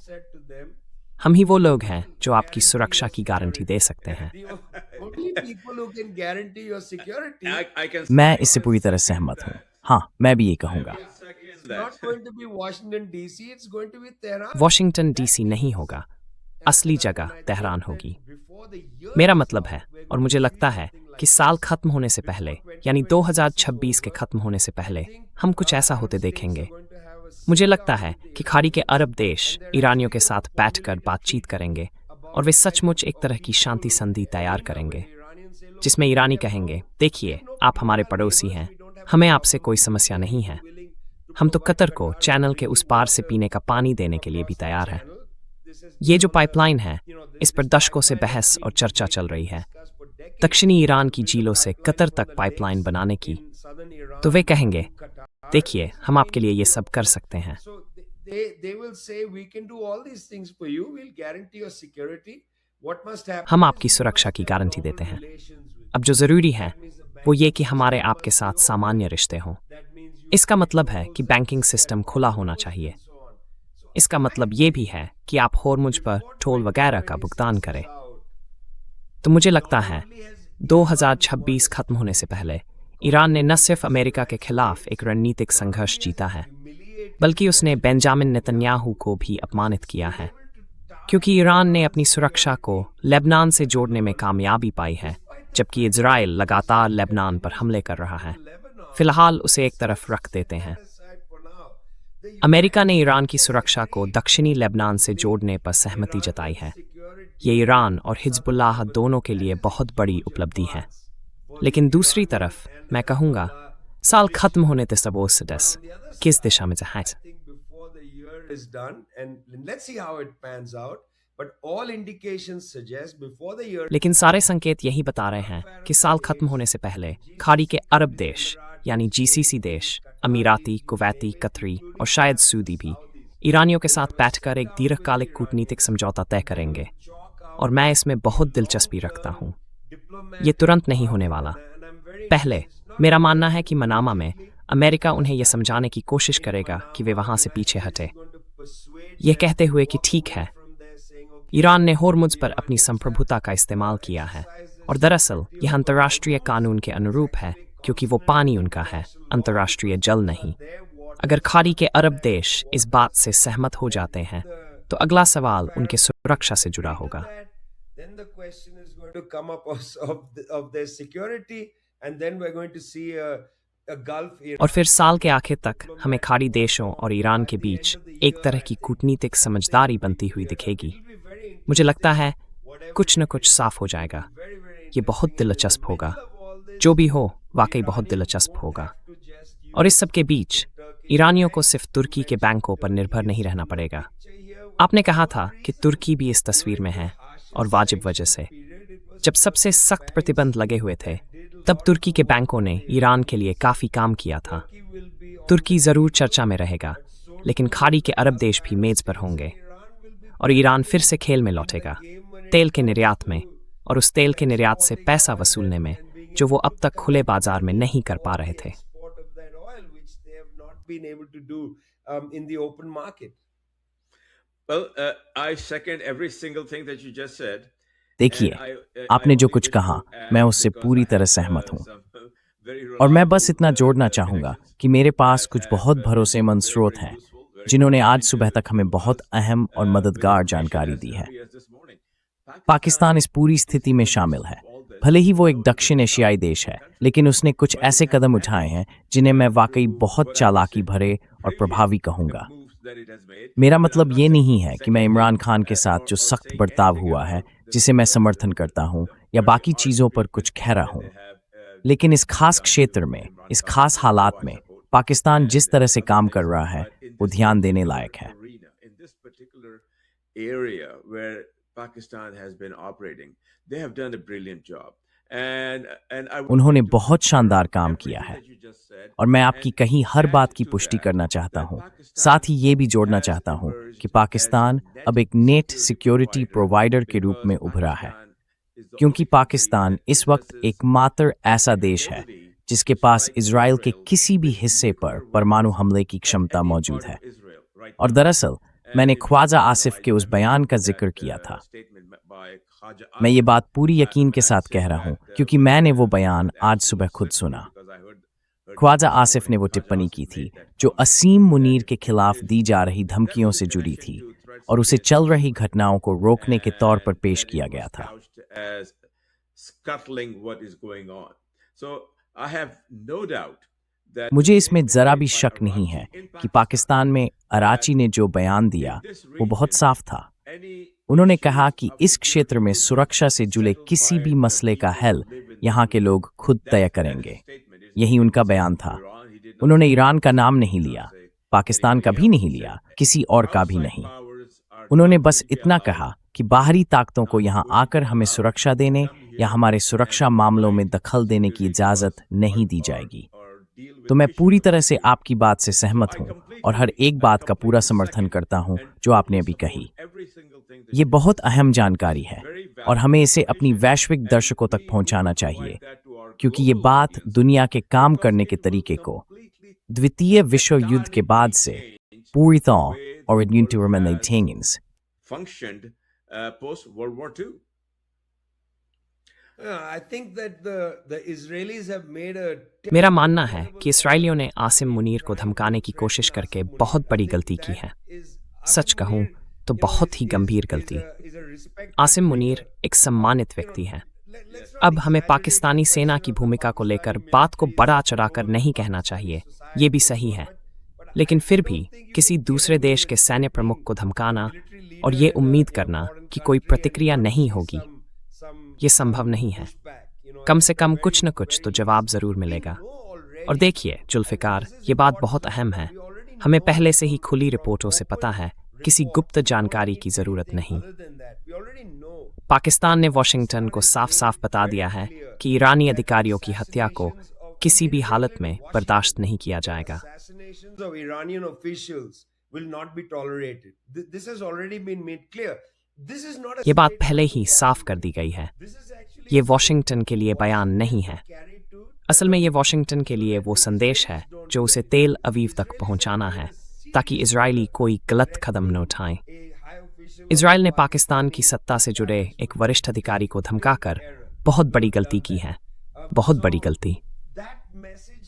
हम ही वो लोग हैं जो आपकी सुरक्षा की गारंटी दे सकते हैं। The only people who can guarantee your security I can मैं इससे पूरी तरह सहमत हूँ। हाँ, मैं भी ये कहूँगा। it's not going to be Washington DC, it's going to be Tehran. Washington DC नहीं होगा, असली जगह तेहरान होगी। Before the year मेरा is मतलब out, है, we're और going मुझे to लगता see है something कि like साल this. खत्म होने से पहले, यानी 2026 के खत्म होने से पहले, हम कुछ ऐसा होते देखेंगे। मुझे लगता है कि खाड़ी के अरब देश ईरानियों के साथ बैठकर बातचीत करेंगे और वे सचमुच एक तरह की शांति संधि तैयार करेंगे, जिसमें ईरानी कहेंगे, देखिए, आप हमारे पड़ोसी हैं, हमें आपसे कोई समस्या नहीं है। हम तो कतर को चैनल के उस पार से पीने का पानी देने के लिए भी तैयार हैं। ये जो पाइपलाइन है, इस पर दशकों से बहस और चर्चा चल रही है। दक्षिणी ईरान की झीलों से कतर तक पाइपलाइन बनाने की। तो वे कहेंगे, देखिए, हम आपके लिए ये सब कर सकते हैं। So they will say we can do all these things for you. We'll guarantee your security. What must happen? हम is आपकी you सुरक्षा must की have गारंटी normal देते हैं। relations with अब जो जरूरी है That means the वो ये banking कि हमारे system आपके must साथ be सामान्य open. रिश्ते हों। That means you इसका pay मतलब है tolls कि and banking stuff system and खुला loans होना and चाहिए। so on. So इसका I मतलब ये भी think है कि आप होर्मुज पर before टोल वगैरह का 2026 भुगतान is करें। out, तो मुझे लगता है only has 2026 खत्म होने से पहले ईरान ने न सिर्फ अमेरिका के खिलाफ एक रणनीतिक संघर्ष जीता है, बल्कि उसने बेंजामिन नेतन्याहू को भी अपमानित किया है, क्योंकि ईरान ने अपनी सुरक्षा को लेबनान से जोड़ने में कामयाबी पाई है, जबकि इजराइल लगातार लेबनान पर हमले कर रहा है। फिलहाल उसे एक तरफ रख देते हैं। aside for now. The America ने ईरान की सुरक्षा को दक्षिणी लेबनान से जोड़ने पर सहमति जताई है। ये ईरान और हिजबुल्लाह दोनों के लिए बहुत बड़ी उपलब्धि है। लेकिन दूसरी तरफ मैं कहूँगा, साल खत्म होने ते सब ओस सदस किस दिशा में जाए। I think before the year is done, and let's see how it pans out. But all indications suggest before the year. लेकिन सारे संकेत यही बता रहे हैं कि साल खत्म होने से पहले खाड़ी के अरब देश यानी जीसीसी देश, अमीराती, कुवैती, कतरी और शायद सऊदी भी ईरानियों के साथ बैठकर एक दीर्घकालिक कूटनीतिक समझौता तय करेंगे, और मैं इसमें बहुत दिलचस्पी रखता हूँ। ये तुरंत नहीं होने वाला। पहले मेरा मानना है कि मनामा में अमेरिका उन्हें यह समझाने की कोशिश करेगा कि वे वहां से पीछे हटे, ये कहते हुए कि ठीक है, ईरान ने होर्मुज पर अपनी संप्रभुता का इस्तेमाल किया है, और दरअसल यह अंतर्राष्ट्रीय कानून के अनुरूप है, क्योंकि वो पानी उनका है, अंतर्राष्ट्रीय जल नहीं। अगर खाड़ी के अरब देश इस बात से सहमत हो जाते हैं, तो अगला सवाल उनके सुरक्षा से जुड़ा होगा। Then the question is going to come up of their security, and then we're going to see a Gulf. और फिर साल के आखिर तक हमें खाड़ी देशों और ईरान के बीच एक तरह की कूटनीतिक समझदारी बनती हुई दिखेगी। मुझे लगता है कुछ न कुछ साफ हो जाएगा। ये बहुत दिलचस्प होगा। जो भी हो, वाकई बहुत दिलचस्प होगा। और इस सब के बीच ईरानियों को सिर्फ तुर्की के बैंकों पर निर्भर नहीं रहना पड़ेगा। आपने कहा था कि तुर्की भी इस तस्वीर में है, और वाजिब वजह से। जब सबसे सख्त प्रतिबंध लगे हुए थे, तब तुर्की के बैंकों ने ईरान के लिए काफी काम किया था। तुर्की जरूर चर्चा में रहेगा, लेकिन खाड़ी के अरब देश भी मेज पर होंगे, और ईरान फिर से खेल में लौटेगा, तेल के निर्यात में, और उस तेल के निर्यात से पैसा वसूलने में, जो वो अब तक खुले बाजार में नहीं कर पा रहे थे। Export of that oil, which they have not been able to do in the open market. Well, I second every single thing that you just said. देखिए, And I आपने जो only कुछ wish कहा, to add मैं उससे because पूरी I तरह have, सहमत हूँ। some very और मैं बस reliable, इतना जोड़ना चाहूँगा connections कि मेरे पास कुछ that बहुत have भरोसेमंद been स्रोत very हैं, useful, very जिन्होंने आज convenient सुबह तक हमें to बहुत us, अहम और with मददगार information जानकारी as दी है। early as this morning. Pakistan इस पूरी स्थिति में शामिल है। भले ही वो एक दक्षिण एशियाई देश है, लेकिन उसने कुछ ऐसे कदम उठाए हैं जिन्हें मैं वाकई बहुत चालाकी भरे और प्रभावी कहूँगा। मेरा मतलब ये नहीं है कि मैं इमरान खान के साथ जो सख्त बर्ताव हुआ है, जिसे मैं समर्थन करता हूँ, या बाकी चीज़ों पर कुछ खैरा हूँ। लेकिन इस खास क्षेत्र में, इस खास हालात में, पाकिस्तान जिस तरह से काम कर रहा है, वो ध्यान देने लायक है। area where Pakistan has been operating, they have done a brilliant job. And I would उन्होंने like to बहुत confirm शानदार काम किया everything है, that you just said, और मैं आपकी and कहीं हर add बात की to पुष्टि that करना चाहता that हूँ। Pakistan साथ ही ये भी जोड़ना has चाहता हूँ emerged कि as पाकिस्तान a net अब एक net security security provider provider के रूप because में उभरा है, Pakistan is the क्योंकि only country पाकिस्तान that इस वक्त possesses एकमात्र ऐसा देश है ability जिसके to पास strike इजराइल के Israel किसी भी with हिस्से पर nuclear परमाणु weapons हमले की at क्षमता any मौजूद part है। of Israel right और now. दरअसल मैंने ख्वाजा आसिफ के उस बयान का जिक्र किया था। मैं ये बात पूरी यकीन के साथ कह रहा हूं क्योंकि मैंने वो बयान आज सुबह खुद सुना। ख्वाजा आसिफ ने वो टिप्पणी की थी जो असीम मुनीर के खिलाफ दी जा रही धमकियों से जुड़ी थी और उसे चल रही घटनाओं को रोकने के तौर पर पेश किया गया था। मुझे इसमें जरा भी शक नहीं है कि पाकिस्तान में अराची ने जो बयान दिया वो बहुत साफ था। उन्होंने कहा कि इस क्षेत्र में सुरक्षा से जुड़े किसी भी मसले का हल यहाँ के लोग खुद तय करेंगे। यही उनका बयान था। उन्होंने ईरान का नाम नहीं लिया, पाकिस्तान का भी नहीं लिया, किसी और का भी नहीं। उन्होंने बस इतना कहा कि बाहरी ताकतों को यहाँ आकर हमें सुरक्षा देने या हमारे सुरक्षा मामलों में दखल देने की इजाज़त नहीं दी जाएगी। तो मैं पूरी तरह से आपकी बात से सहमत हूँ और हर एक बात का पूरा समर्थन करता हूँ जो आपने अभी कही। ये बहुत अहम जानकारी है और हमें इसे अपनी वैश्विक दर्शकों तक पहुँचाना चाहिए क्योंकि ये बात दुनिया के काम करने के तरीके को द्वितीय विश्व युद्ध के बाद से पूरी तरह और functioned post World War II. I think that the Israelis have made a मेरा मानना है कि इसराइलियों ने आसिम मुनीर को धमकाने की कोशिश करके बहुत बड़ी गलती की है। सच कहूं तो बहुत ही गंभीर गलती। आसिम मुनीर एक सम्मानित व्यक्ति हैं। अब हमें पाकिस्तानी सेना की भूमिका को लेकर बात को बड़ा चढ़ाकर नहीं कहना चाहिए, ये भी सही है। लेकिन फिर भी किसी दूसरे देश के सैन्य प्रमुख को धमकाना और ये उम्मीद करना कि कोई प्रतिक्रिया नहीं होगी, ये संभव नहीं है। कम से कम कुछ न कुछ तो जवाब जरूर मिलेगा। और देखिए जुल्फिकार, ये बात बहुत अहम है। हमें पहले से ही खुली रिपोर्टों से पता है, किसी गुप्त जानकारी की जरूरत नहीं। पाकिस्तान ने वॉशिंगटन को साफ साफ बता दिया है कि ईरानी अधिकारियों की हत्या को किसी भी हालत में बर्दाश्त नहीं किया जाएगा। ये बात पहले ही साफ कर दी गई है। ये वॉशिंगटन के लिए बयान नहीं है। असल में ये वॉशिंगटन के लिए वो संदेश है जो उसे तेल अवीव तक पहुंचाना है ताकि इजरायली कोई गलत कदम न उठाएं। इजराइल ने पाकिस्तान की सत्ता से जुड़े एक वरिष्ठ अधिकारी को धमकाकर बहुत बड़ी गलती की है, बहुत बड़ी गलती।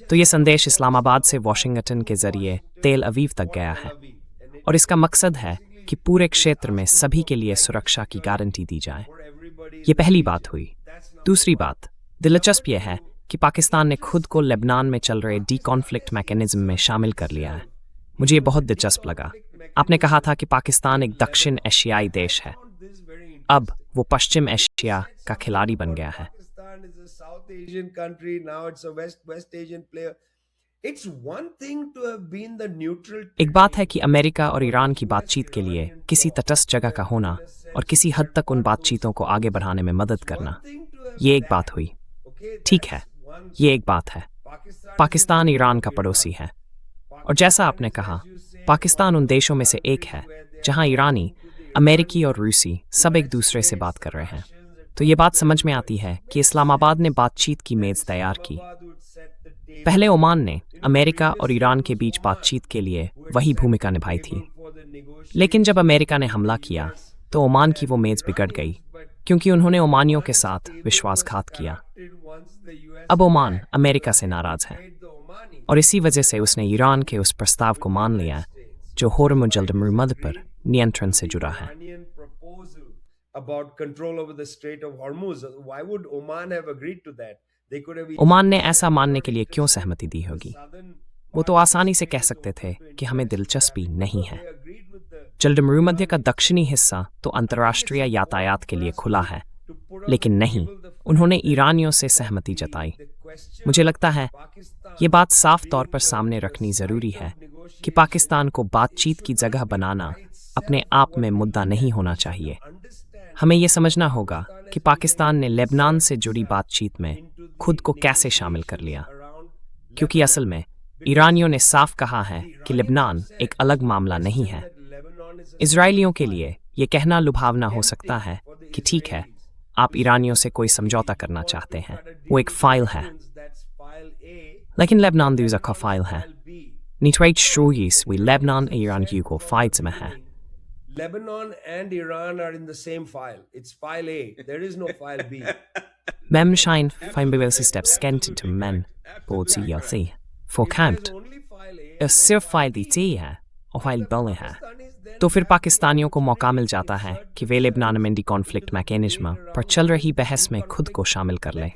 तो ये संदेश इस्लामाबाद से वॉशिंगटन के जरिए तेल अवीव तक गया है और इसका मकसद है कि पूरे क्षेत्र में सभी के लिए सुरक्षा की गारंटी दी जाए। ये पहली बात हुई। दूसरी बात, दिलचस्प यह है कि पाकिस्तान ने खुद को लेबनान में चल रहे डी कॉन्फ्लिक्ट मैकेनिज्म में शामिल कर लिया है। मुझे ये बहुत दिलचस्प लगा। आपने कहा था कि पाकिस्तान एक दक्षिण एशियाई देश है, अब वो पश्चिम एशिया का खिलाड़ी बन गया है। एक बात है कि अमेरिका और ईरान की बातचीत के लिए किसी तटस्थ जगह का होना और किसी हद तक उन बातचीतों को आगे बढ़ाने में मदद करना, ये एक बात हुई। ठीक है, ये एक बात है। पाकिस्तान ईरान का पड़ोसी है और जैसा आपने कहा, पाकिस्तान उन देशों में से एक है जहां ईरानी, अमेरिकी और रूसी सब एक दूसरे से बात कर रहे हैं। तो ये बात समझ में आती है कि इस्लामाबाद ने बातचीत की मेज तैयार की। पहले ओमान ने अमेरिका और ईरान के बीच बातचीत के लिए वही भूमिका निभाई थी, लेकिन जब अमेरिका ने हमला किया तो ओमान की वो मेज बिगड़ गई क्योंकि उन्होंने ओमानियों के साथ विश्वासघात किया। अब ओमान अमेरिका से नाराज है और इसी वजह से उसने ईरान के उस प्रस्ताव को मान लिया जो होर्मुज़ पर नियंत्रण से जुड़ा है। ओमान ने ऐसा मानने के लिए क्यों सहमति दी होगी? वो तो आसानी से कह सकते थे कि हमें दिलचस्पी नहीं है। जलमरूमध्य का दक्षिणी हिस्सा तो अंतर्राष्ट्रीय यातायात के लिए खुला है, लेकिन नहीं, उन्होंने ईरानियों से सहमति जताई। मुझे लगता है ये बात साफ तौर पर सामने रखनी जरूरी है कि पाकिस्तान को बातचीत की जगह बनाना अपने आप में मुद्दा नहीं होना चाहिए। हमें यह समझना होगा कि पाकिस्तान ने लेबनान से जुड़ी बातचीत में खुद को कैसे शामिल कर लिया, क्योंकि असल में ईरानियों ने साफ कहा है कि लेबनान एक अलग मामला नहीं है। इजरायलियों के लिए यह कहना लुभावना हो सकता है कि ठीक है, आप ईरानियों से कोई समझौता करना चाहते हैं, वो एक फाइल है, लेकिन लेबनान दूसरा फाइल है। Niet weet strooies wie Lebanon en Iran Hugo fights me है। Lebanon and Iran are in the same file. It's file A. There is no file B. Vem scheint feinbevægelsesstepskentet til mænd på TLC. Forkamt. सिर्फ फायदे चाहिए है और file बले है तो फिर पाकिस्तानियों को मौका मिल जाता है कि वे लेबनान में कॉन्फ्लिक्ट मैकेनिज्म पर चल रही बहस में खुद को शामिल कर लें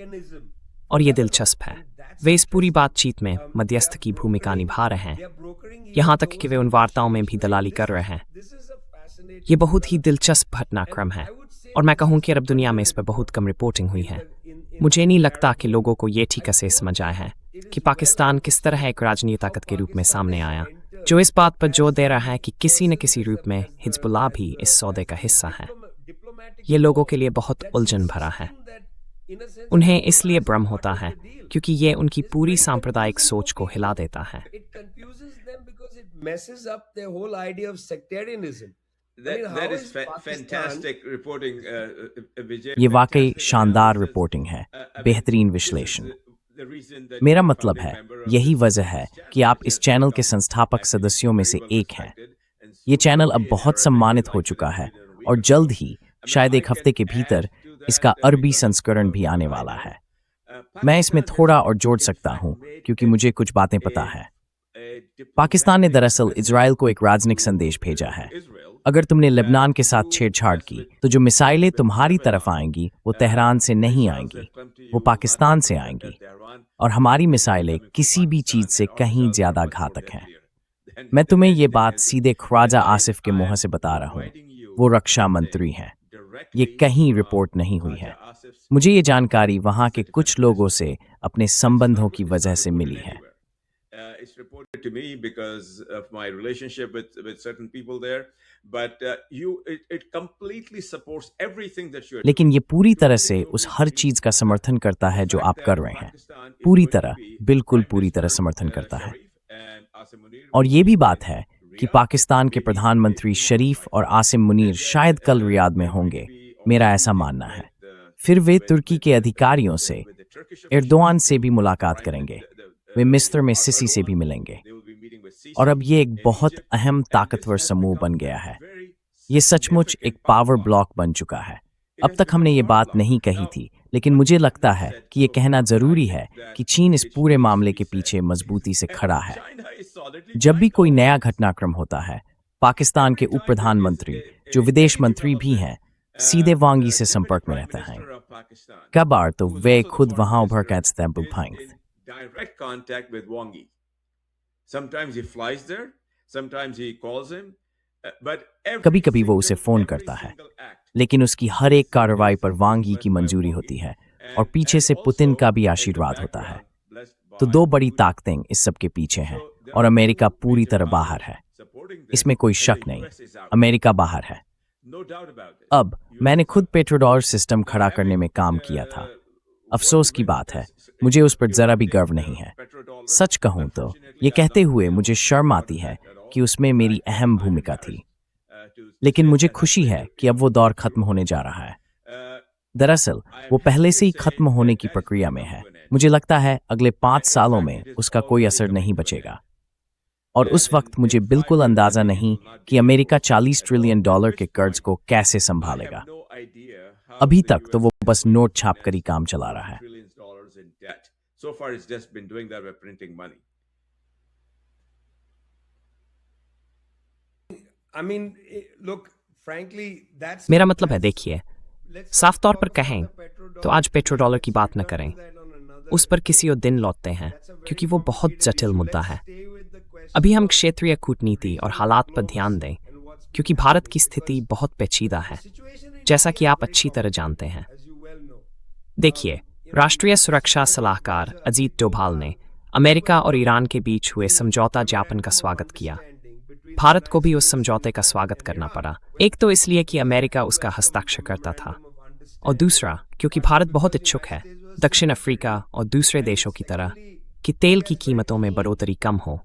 और ये दिलचस्प है वे इस पूरी बातचीत में मध्यस्थ की भूमिका निभा रहे हैं यहाँ तक कि वे उन वार्ताओं में भी दलाली कर रहे हैं ये बहुत ही दिलचस्प घटनाक्रम है और मैं कहूँ कि अरब दुनिया में इस पर बहुत कम रिपोर्टिंग हुई है मुझे नहीं लगता कि लोगों को ये ठीक से समझ आया है कि पाकिस्तान किस तरह एक राजनीतिक ताकत के रूप में सामने आया जो इस बात पर जोर दे रहा है कि किसी न किसी रूप में हिजबुल्लाह भी इस सौदे का हिस्सा है ये लोगों के लिए बहुत उलझन भरा है उन्हें इसलिए भ्रम होता है क्योंकि ये उनकी पूरी सांप्रदायिक सोच को हिला देता है That is fantastic reporting, Vijay. ये वाकई शानदार रिपोर्टिंग है, बेहतरीन विश्लेषण। मेरा मतलब है यही वजह है कि आप इस चैनल के संस्थापक सदस्यों में से एक हैं। ये चैनल अब बहुत सम्मानित हो चुका है और जल्द ही शायद एक हफ्ते के भीतर इसका अरबी संस्करण भी आने वाला है। मैं इसमें थोड़ा और जोड़ सकता हूँ क्योंकि मुझे कुछ बातें पता है। पाकिस्तान ने दरअसल इजराइल को एक राजनीतिक संदेश भेजा है। अगर तुमने लेबनान के साथ छेड़छाड़ की तो जो मिसाइलें तुम्हारी तरफ आएंगी वो तेहरान से नहीं आएंगी, वो पाकिस्तान से आएंगी और हमारी मिसाइलें किसी भी चीज से कहीं ज्यादा घातक हैं। मैं तुम्हें ये बात सीधे ख्वाजा आसिफ के मुंह से बता रहा हूँ, वो रक्षा मंत्री हैं। ये कहीं रिपोर्ट नहीं हुई है। मुझे ये जानकारी वहाँ के कुछ लोगों से अपने संबंधों की वजह से मिली है। It's reported to me because of my relationship with certain people there, but it completely supports everything that you're. लेकिन ये पूरी तरह से उस हर चीज का समर्थन करता है जो आप कर रहे हैं, पूरी तरह, बिल्कुल पूरी तरह समर्थन करता है। और ये भी बात है कि पाकिस्तान के प्रधानमंत्री शरीफ और आसिम मुनीर शायद कल रियाद में होंगे, मेरा ऐसा मानना है। फिर वे तुर्की के अधिकारियों से, एर्दोआन से भी मुलाकात करेंगे, वे मिस्र में सिसी से भी मिलेंगे और अब ये एक बहुत अहम ताकतवर समूह बन गया है। ये सचमुच एक पावर ब्लॉक बन चुका है। अब तक हमने ये बात नहीं कही थी, लेकिन मुझे लगता है कि ये कहना जरूरी है कि चीन इस पूरे मामले के पीछे मजबूती से खड़ा है। जब भी कोई नया घटनाक्रम होता है, पाकिस्तान के उप प्रधानमंत्री जो विदेश मंत्री भी हैं, सीधे वांगी से संपर्क में रहते हैं। कई बार तो वे खुद वहां उभर कर इस्तेमाल पाएंगे। Direct contact with Wangi. Sometimes he flies there, sometimes he calls him, but कभी कभी वो उसे फोन करता है, लेकिन उसकी हर एक कार्रवाई पर वांगी की मंजूरी होती है और पीछे से पुतिन का भी आशीर्वाद होता है। तो दो बड़ी ताकतें इस सब के पीछे हैं और अमेरिका पूरी तरह बाहर है। इसमें कोई शक नहीं, अमेरिका बाहर है। अब मैंने खुद पेट्रोडॉलर सिस्टम खड़ा करने में काम किया था। अफसोस की बात है, मुझे उस पर जरा भी गर्व नहीं है। सच कहूं तो ये कहते हुए मुझे शर्म आती है कि उसमें मेरी अहम भूमिका थी, लेकिन मुझे खुशी है कि अब वो दौर खत्म होने जा रहा है। दरअसल वो पहले से ही खत्म होने की प्रक्रिया में है। मुझे लगता है अगले 5 सालों में उसका कोई असर नहीं बचेगा और उस वक्त मुझे बिल्कुल अंदाजा नहीं कि अमेरिका $40 ट्रिलियन के कर्ज को कैसे संभालेगा। अभी तक तो वो बस नोट छाप कर ही काम चला रहा है। So far, it's just been doing that by printing money. I mean, look, frankly, that's. मेरा मतलब है, देखिए, साफ तौर पर कहें तो आज पेट्रोडॉलर की बात न करें, उस पर किसी और दिन लौटते हैं क्योंकि वो बहुत जटिल मुद्दा है। अभी हम क्षेत्रीय कूटनीति और हालात पर ध्यान दें क्योंकि भारत की स्थिति बहुत पेचीदा है, जैसा कि आप अच्छी तरह जानते हैं। देखिए, राष्ट्रीय सुरक्षा सलाहकार अजीत डोभाल ने अमेरिका और ईरान के बीच हुए समझौता ज्ञापन का स्वागत किया। भारत को भी उस समझौते का स्वागत करना पड़ा, एक तो इसलिए कि अमेरिका उसका हस्ताक्षर करता था और दूसरा क्योंकि भारत बहुत इच्छुक है, दक्षिण अफ्रीका और दूसरे देशों की तरह, कि तेल की कीमतों में बढ़ोतरी कम हो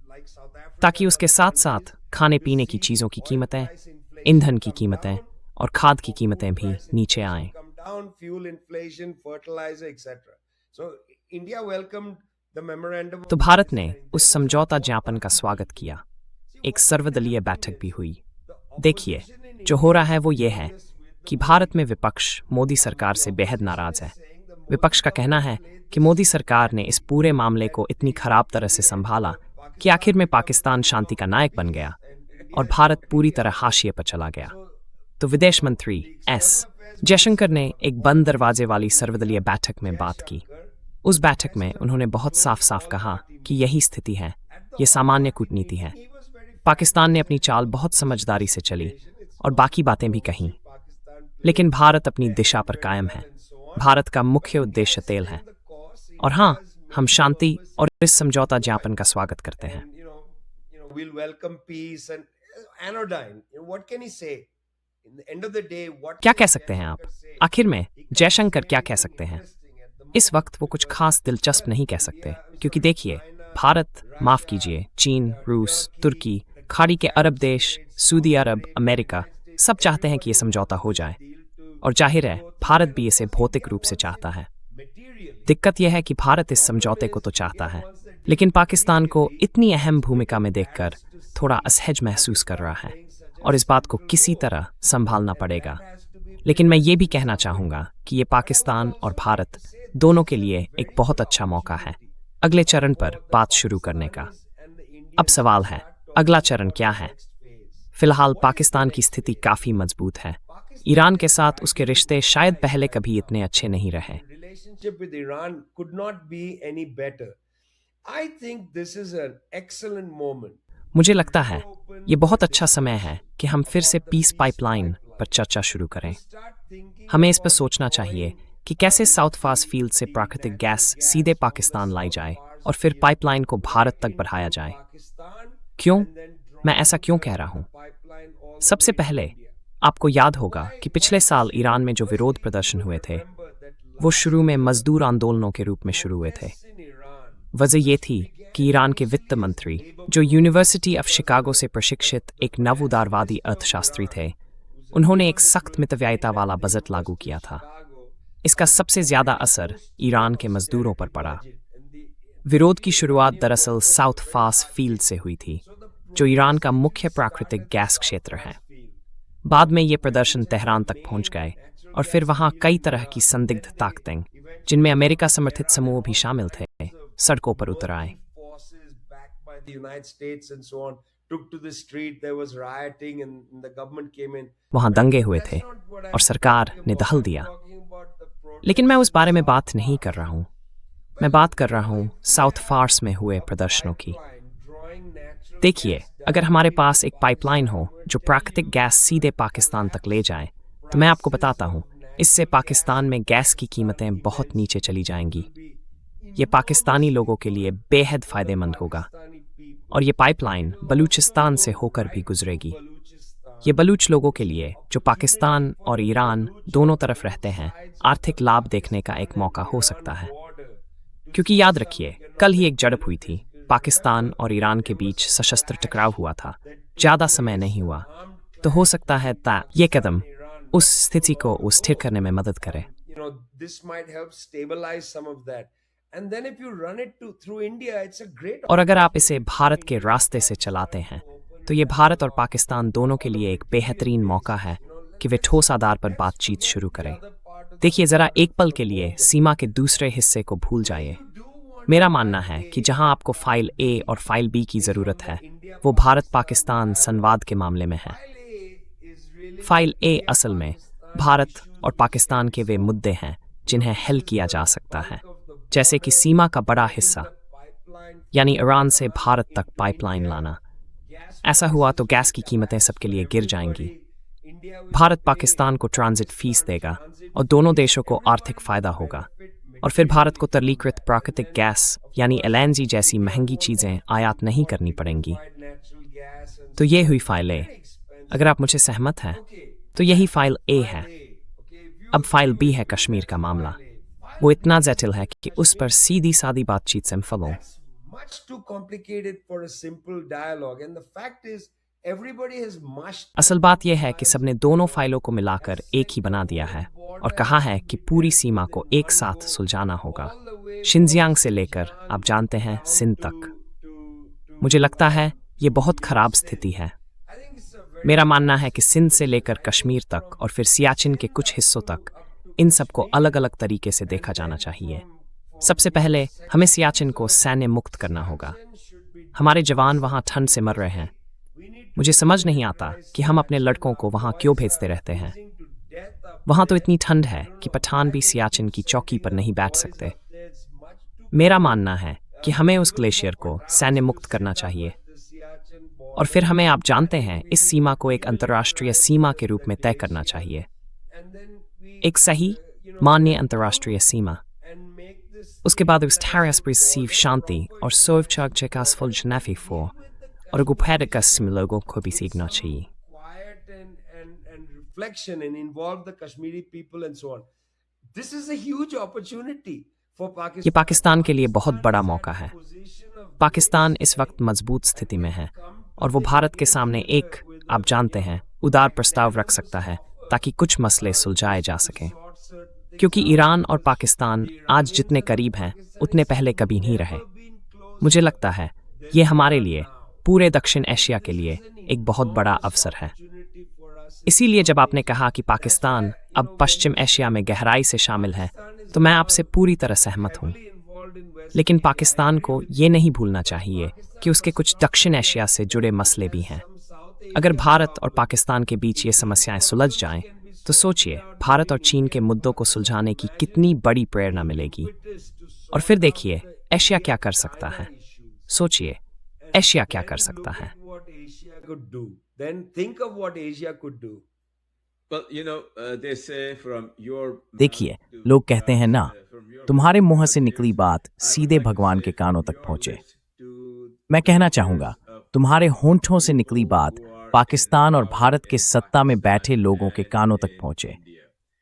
ताकि उसके साथ साथ खाने पीने की चीज़ों की कीमतें, ईंधन की कीमतें और खाद की कीमतें भी नीचे आएं। Fuel inflation, fertilizer, etc. So India welcomed the memorandum. तो भारत ने उस समझौता ज्ञापन का स्वागत किया। एक सर्वदलीय बैठक भी हुई। देखिए, जो हो रहा है वो ये है कि भारत में विपक्ष मोदी सरकार से बेहद नाराज है। विपक्ष का कहना है कि मोदी सरकार ने इस पूरे मामले को इतनी खराब तरह से संभाला कि आखिर में पाकिस्तान शांति का नायक बन गया और भारत पूरी तरह हाशिए पर चला गया। तो विदेश मंत्री एस जयशंकर ने एक बंद दरवाजे वाली सर्वदलीय बैठक में बात की। उस बैठक में उन्होंने बहुत साफ साफ कहा कि यही स्थिति है, ये सामान्य कूटनीति है। पाकिस्तान ने अपनी चाल बहुत समझदारी से चली और बाकी बातें भी कहीं, लेकिन भारत अपनी दिशा पर कायम है। भारत का मुख्य उद्देश्य तेल है और हाँ, हम शांति और इस समझौता ज्ञापन का स्वागत करते हैं। We'll welcome peace and anodyne. What can he say? In the end of the day, what क्या कह सकते हैं आप? आखिर में जयशंकर क्या कह सकते हैं? इस वक्त वो कुछ खास दिलचस्प नहीं कह सकते, क्योंकि देखिए, भारत, माफ कीजिए, चीन, रूस, तुर्की, खाड़ी के अरब देश, सऊदी अरब, अमेरिका सब चाहते हैं कि ये समझौता हो जाए, और जाहिर है भारत भी इसे भौतिक रूप से चाहता है। दिक्कत यह है कि भारत इस समझौते को तो चाहता है, लेकिन पाकिस्तान को इतनी अहम भूमिका में देखकर थोड़ा असहज महसूस कर रहा है और इस बात को किसी तरह संभालना पड़ेगा। लेकिन मैं ये भी कहना चाहूँगा कि ये पाकिस्तान और भारत दोनों के लिए एक बहुत अच्छा मौका है अगले चरण पर बात शुरू करने का। अब सवाल है, अगला चरण क्या है? फिलहाल पाकिस्तान की स्थिति काफ़ी मजबूत है। ईरान के साथ उसके रिश्ते शायद पहले कभी इतने अच्छे नहीं रहे। relationship with Iran could not be any better. I think this is an excellent moment. मुझे लगता है ये बहुत अच्छा समय है कि हम फिर से पीस पाइपलाइन पर चर्चा शुरू करें। हमें इस पर सोचना चाहिए कि कैसे साउथ फास्ट फील्ड से प्राकृतिक गैस सीधे पाकिस्तान लाई जाए और फिर पाइपलाइन को भारत तक बढ़ाया जाए। क्यों? मैं ऐसा क्यों कह रहा हूँ? सबसे पहले आपको याद होगा कि पिछले साल ईरान में जो विरोध प्रदर्शन हुए थे वो शुरू में मजदूर आंदोलनों के रूप में शुरू हुए थे। वजह ये थी कि ईरान के वित्त मंत्री, जो यूनिवर्सिटी ऑफ शिकागो से प्रशिक्षित एक नवउदारवादी अर्थशास्त्री थे, उन्होंने एक सख्त मितव्ययिता वाला बजट लागू किया था। इसका सबसे ज्यादा असर ईरान के मजदूरों पर पड़ा। विरोध की शुरुआत दरअसल साउथ फास फील्ड से हुई थी, जो ईरान का मुख्य प्राकृतिक गैस क्षेत्र है। बाद में ये प्रदर्शन तेहरान तक पहुंच गए और फिर वहां कई तरह की संदिग्ध ताकतें, जिनमें अमेरिका समर्थित समूह भी शामिल थे, सड़कों पर उतर आए। वहां दंगे हुए थे और सरकार ने दखल दिया। लेकिन मैं उस बारे में बात नहीं कर रहा हूं। मैं बात कर रहा हूं साउथ फार्स में हुए प्रदर्शनों की। देखिए, अगर हमारे पास एक पाइपलाइन हो जो प्राकृतिक गैस सीधे पाकिस्तान तक ले जाए, तो मैं आपको बताता हूं, इससे पाकिस्तान में गैस की कीमतें बहुत नीचे चली जाएंगी। ये पाकिस्तानी लोगों के लिए बेहद फायदेमंद होगा। और ये पाइपलाइन बलूचिस्तान से होकर भी गुजरेगी। ये बलूच लोगों के लिए, जो पाकिस्तान और ईरान दोनों तरफ रहते हैं, आर्थिक लाभ देखने का एक मौका हो सकता है। क्योंकि याद रखिए, कल ही एक झड़प हुई थी। पाकिस्तान और ईरान के बीच सशस्त्र टकराव हुआ था। ज़्यादा समय नहीं हुआ, तो हो सकता है ये कदम उस स्थिति को स्थिर करने में मदद करे। और अगर आप इसे भारत के रास्ते से चलाते हैं, तो ये भारत और पाकिस्तान दोनों के लिए एक बेहतरीन मौका है कि वे ठोस आधार पर बातचीत शुरू करें। देखिए, ज़रा एक पल के लिए सीमा के दूसरे हिस्से को भूल जाइए। मेरा मानना है कि जहां आपको फाइल ए और फाइल बी की ज़रूरत है, वो भारत पाकिस्तान संवाद के मामले में है। फाइल ए असल में भारत और पाकिस्तान के वे मुद्दे हैं जिन्हें हल किया जा सकता है, जैसे कि सीमा का बड़ा हिस्सा, यानी ईरान से भारत तक पाइपलाइन लाना। ऐसा हुआ तो गैस की कीमतें सबके लिए गिर जाएंगी। भारत पाकिस्तान को ट्रांजिट फीस देगा और दोनों देशों को आर्थिक फायदा होगा। और फिर भारत को तरलीकृत प्राकृतिक गैस यानी एलएनजी जैसी महंगी चीज़ें आयात नहीं करनी पड़ेंगी। तो ये हुई फाइल ए। अगर आप मुझे सहमत हैं, तो यही फाइल ए है। अब फाइल बी है कश्मीर का मामला। वो इतना जटिल है कि उस पर सीधी सादी बातचीत सिंपल हो। असल बात यह है कि सबने दोनों फाइलों को मिलाकर एक ही बना दिया है और कहा है कि पूरी सीमा को एक साथ सुलझाना होगा, शिनजियांग से लेकर आप जानते हैं सिंध तक। मुझे लगता है ये बहुत खराब स्थिति है। मेरा मानना है कि सिंध से लेकर कश्मीर तक और फिर सियाचिन के कुछ हिस्सों तक इन सबको अलग अलग तरीके से देखा जाना चाहिए। सबसे पहले हमें सियाचिन को सैन्य मुक्त करना होगा। हमारे जवान वहाँ ठंड से मर रहे हैं। मुझे समझ नहीं आता कि हम अपने लड़कों को वहाँ क्यों भेजते रहते हैं। वहाँ तो इतनी ठंड है कि पठान भी सियाचिन की चौकी पर नहीं बैठ सकते। मेरा मानना है कि हमें उस ग्लेशियर को सैन्य मुक्त करना चाहिए और फिर हमें, आप जानते हैं, इस सीमा को एक अंतर्राष्ट्रीय सीमा के रूप में तय करना चाहिए, एक सही मान्य अंतर्राष्ट्रीय सीमा। उसके बाद उस terras receive शांति और सोवचाग चेकास फुल जनाफी फो और गुफेडकस लोगों को भी सीखना चाहिए। quiet and reflection and involve the Kashmiri people and so on. This is a huge opportunity for Pakistan. ये पाकिस्तान के लिए बहुत बड़ा मौका है। पाकिस्तान इस वक्त मजबूत स्थिति में है और वो भारत के सामने एक, आप जानते हैं, उदार प्रस्ताव रख सकता है ताकि कुछ मसले सुलझाए जा सकें, क्योंकि ईरान और पाकिस्तान आज जितने करीब हैं उतने पहले कभी नहीं रहे। मुझे लगता है ये हमारे लिए, पूरे दक्षिण एशिया के लिए एक बहुत बड़ा अवसर है। इसीलिए जब आपने कहा कि पाकिस्तान अब पश्चिम एशिया में गहराई से शामिल है, तो मैं आपसे पूरी तरह सहमत हूँ। लेकिन पाकिस्तान को ये नहीं भूलना चाहिए कि उसके कुछ दक्षिण एशिया से जुड़े मसले भी हैं। अगर भारत और पाकिस्तान के बीच ये समस्याएं सुलझ जाएं, तो सोचिए भारत और चीन के मुद्दों को सुलझाने की कितनी बड़ी प्रेरणा मिलेगी। और फिर देखिए एशिया क्या कर सकता है। सोचिए एशिया क्या कर सकता है। Then think of what Asia could do. Well, they say from your देखिए, लोग कहते हैं ना, तुम्हारे मुंह से निकली बात सीधे भगवान के कानों तक पहुंचे। मैं कहना चाहूंगा, तुम्हारे होंठों से निकली बात पाकिस्तान और भारत के सत्ता में बैठे लोगों के कानों तक पहुंचे।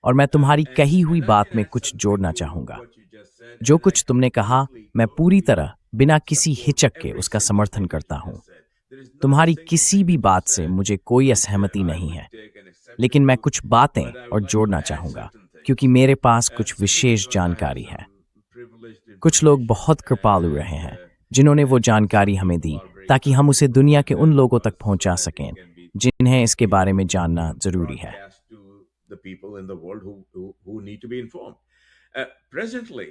और मैं तुम्हारी कही हुई बात में कुछ जोड़ना चाहूंगा। जो कुछ तुमने कहा, मैं पूरी तरह बिना किसी हिचक के उसका समर्थन करता हूं। तुम्हारी किसी भी बात से मुझे कोई असहमति नहीं है, लेकिन मैं कुछ बातें और जोड़ना चाहूंगा क्योंकि मेरे पास कुछ विशेष जानकारी है। कुछ लोग बहुत कृपालु रहे हैं जिन्होंने वो जानकारी हमें दी ताकि हम उसे दुनिया के उन लोगों तक पहुंचा सकें जिन्हें इसके बारे में जानना जरूरी है। the people in the world who need to be informed. Presently,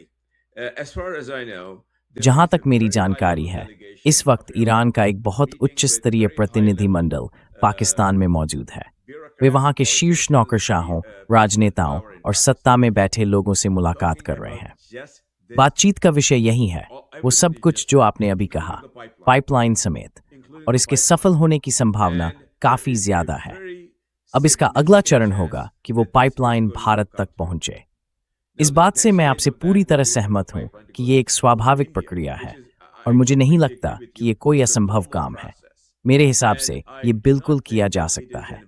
as far as I know, जहां तक मेरी जानकारी है, इस वक्त ईरान का एक बहुत उच्च स्तरीय प्रतिनिधिमंडल पाकिस्तान में मौजूद है। वे वहां के शीर्ष नौकरशाहों, राजनेताओं और सत्ता में बैठे लोगों से मुलाकात कर रहे हैं। बातचीत का विषय यही है, वो सब कुछ जो आपने अभी कहा, पाइपलाइन समेत, और इसके सफल होने की संभावना काफी ज्यादा है। अब इसका अगला चरण होगा कि वो पाइपलाइन भारत तक पहुंचे। इस बात से मैं आपसे पूरी तरह सहमत हूं कि ये एक स्वाभाविक प्रक्रिया है और मुझे नहीं लगता कि ये कोई असंभव काम है। मेरे हिसाब से ये बिल्कुल किया जा सकता है।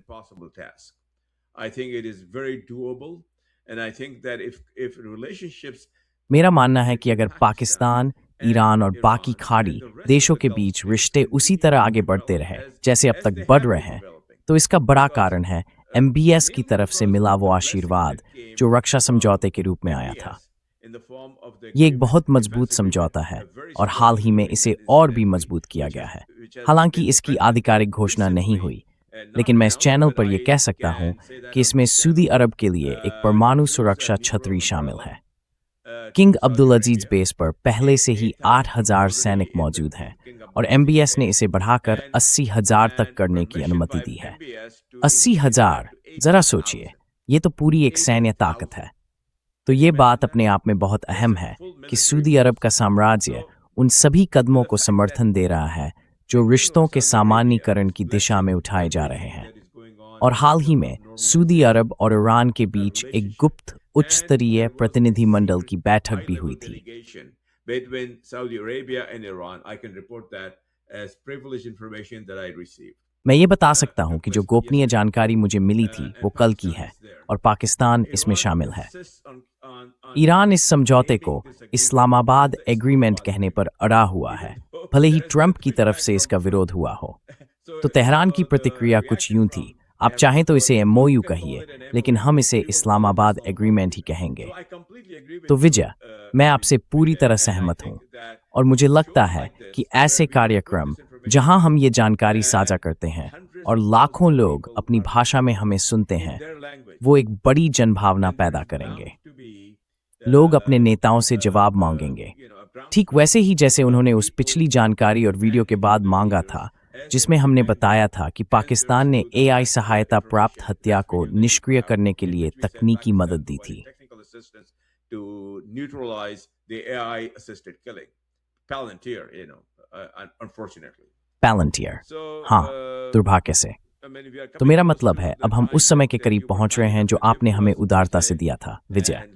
मेरा मानना है कि अगर पाकिस्तान, ईरान और बाकी खाड़ी देशों के बीच रिश्ते उसी तरह आगे बढ़ते रहे जैसे अब तक बढ़ रहे हैं, तो इसका बड़ा कारण है MBS की तरफ से मिला वो आशीर्वाद जो रक्षा समझौते के रूप में आया था। ये एक बहुत मजबूत समझौता है और हाल ही में इसे और भी मजबूत किया गया है। हालांकि इसकी आधिकारिक घोषणा नहीं हुई, लेकिन मैं इस चैनल पर यह कह सकता हूं कि इसमें सऊदी अरब के लिए एक परमाणु सुरक्षा छतरी शामिल है। किंग अब्दुल अजीज बेस पर पहले से ही 8,000 सैनिक मौजूद हैं और MBS ने इसे बढ़ाकर 80,000 तक करने की अनुमति दी है। 80,000, जरा सोचिए, ये तो पूरी एक सैन्य ताकत है। तो ये बात अपने आप में बहुत अहम है कि सऊदी अरब का साम्राज्य उन सभी कदमों को समर्थन दे रहा है जो रिश्तों के सामान्यीकरण की दिशा में उठाए जा रहे हैं। और हाल ही में सऊदी अरब और ईरान के बीच एक गुप्त उच्च स्तरीय प्रतिनिधिमंडल की बैठक भी हुई थी। मैं ये बता सकता हूं कि जो गोपनीय जानकारी मुझे मिली थी वो कल की है और पाकिस्तान इसमें शामिल है। ईरान इस समझौते को इस्लामाबाद एग्रीमेंट कहने पर अड़ा हुआ है, भले ही ट्रंप की तरफ से इसका विरोध हुआ हो। तो तेहरान की प्रतिक्रिया कुछ यूं थी, आप चाहें तो इसे MOU कहिए, लेकिन हम इसे इस्लामाबाद एग्रीमेंट ही कहेंगे। तो विजय, मैं आपसे पूरी तरह सहमत हूं और मुझे लगता है कि ऐसे कार्यक्रम जहां हम ये जानकारी साझा करते हैं और लाखों लोग अपनी भाषा में हमें सुनते हैं, वो एक बड़ी जनभावना पैदा करेंगे। लोग अपने नेताओं से जवाब मांगेंगे, ठीक वैसे ही जैसे उन्होंने उस पिछली जानकारी और वीडियो के बाद मांगा था जिसमें हमने बताया था कि पाकिस्तान ने एआई सहायता प्राप्त हत्या को निष्क्रिय करने के लिए तकनीकी मदद दी थी। पैलंटियर, हाँ, दुर्भाग्य से। तो मेरा मतलब है अब हम उस समय के करीब पहुंच रहे हैं जो आपने हमें उदारता से दिया था, विजय।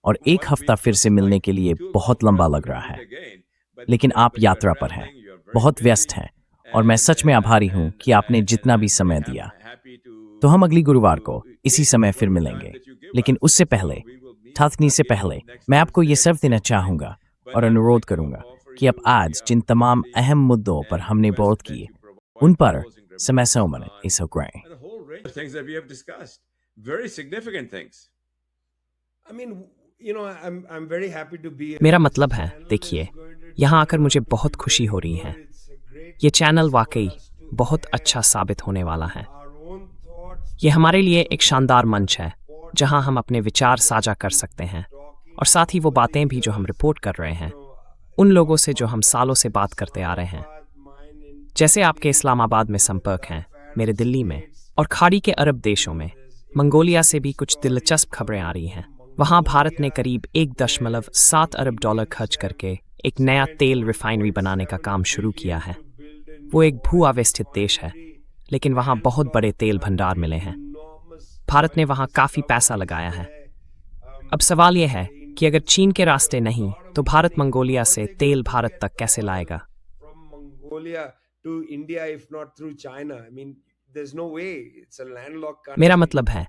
और एक हफ्ता फिर से मिलने के लिए बहुत लंबा लग रहा है, लेकिन आप यात्रा पर हैं, बहुत व्यस्त हैं, और मैं सच में आभारी हूं कि आपने जितना भी समय दिया। तो हम अगली गुरुवार को इसी समय फिर मिलेंगे, लेकिन उससे पहले, ठाथनी से पहले, मैं आपको ये सर्व देना चाहूंगा और अनुरोध करूंगा कि अब आज जिन तमाम अहम मुद्दों पर हमने बात की, उन पर समय से उमने इस हो गए। मेरा मतलब है, देखिए, यहाँ आकर मुझे बहुत खुशी हो रही है। ये चैनल वाकई बहुत अच्छा साबित होने वाला है। ये हमारे लिए एक शानदार मंच है जहाँ हम अपने विचार साझा कर सकते हैं, और साथ ही वो बातें भी जो हम रिपोर्ट कर रहे हैं उन लोगों से जो हम सालों से बात करते आ रहे हैं। जैसे आपके इस्लामाबाद में संपर्क हैं, मेरे दिल्ली में, और खाड़ी के अरब देशों में, मंगोलिया से भी कुछ दिलचस्प खबरें आ रही हैं। वहाँ भारत ने करीब $1.7 अरब खर्च करके एक नया तेल रिफाइनरी बनाने का काम शुरू किया है। वो एक भू-अवस्थित देश है, लेकिन वहाँ बहुत बड़े तेल भंडार मिले हैं। भारत ने वहाँ काफ़ी पैसा लगाया है। अब सवाल यह है कि अगर चीन के रास्ते नहीं तो भारत मंगोलिया से तेल भारत तक कैसे लाएगा? मेरा मतलब है,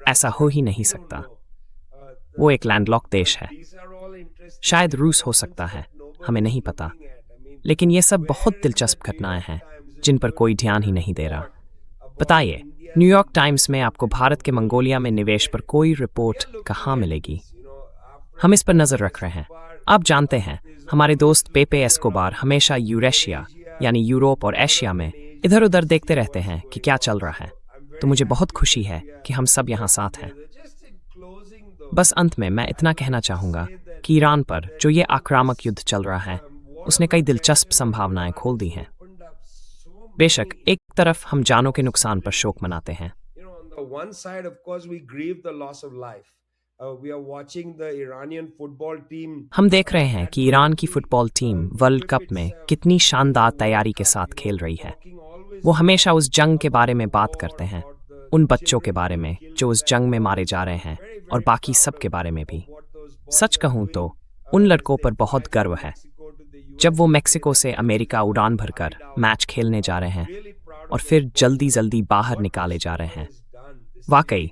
ऐसा हो ही नहीं सकता। वो एक लैंडलॉक देश है। शायद रूस हो सकता है, हमें नहीं पता। लेकिन ये सब बहुत दिलचस्प घटनाएं हैं जिन पर कोई ध्यान ही नहीं दे रहा। बताइए, न्यूयॉर्क टाइम्स में आपको भारत के मंगोलिया में निवेश पर कोई रिपोर्ट कहाँ मिलेगी? हम इस पर नजर रख रहे हैं। आप जानते हैं, हमारे दोस्त पेपे एस्कोबार हमेशा यूरेशिया यानी यूरोप और एशिया में इधर उधर देखते रहते हैं कि क्या चल रहा है। तो मुझे बहुत खुशी है कि हम सब यहाँ साथ हैं। बस अंत में मैं इतना कहना चाहूँगा कि ईरान पर जो ये आक्रामक युद्ध चल रहा है उसने कई दिलचस्प संभावनाएं खोल दी हैं। बेशक एक तरफ हम जानों के नुकसान पर शोक मनाते हैं, हम देख रहे हैं कि ईरान की फुटबॉल टीम वर्ल्ड कप में कितनी शानदार तैयारी के साथ खेल रही है। वो हमेशा उस जंग के बारे में बात करते हैं, उन बच्चों के बारे में जो उस जंग में मारे जा रहे हैं, और बाकी सब के बारे में भी। सच कहूं तो उन लड़कों पर बहुत गर्व है। जब वो मेक्सिको से अमेरिका उड़ान भरकर मैच खेलने जा रहे हैं और फिर जल्दी जल्दी बाहर निकाले जा रहे हैं, वाकई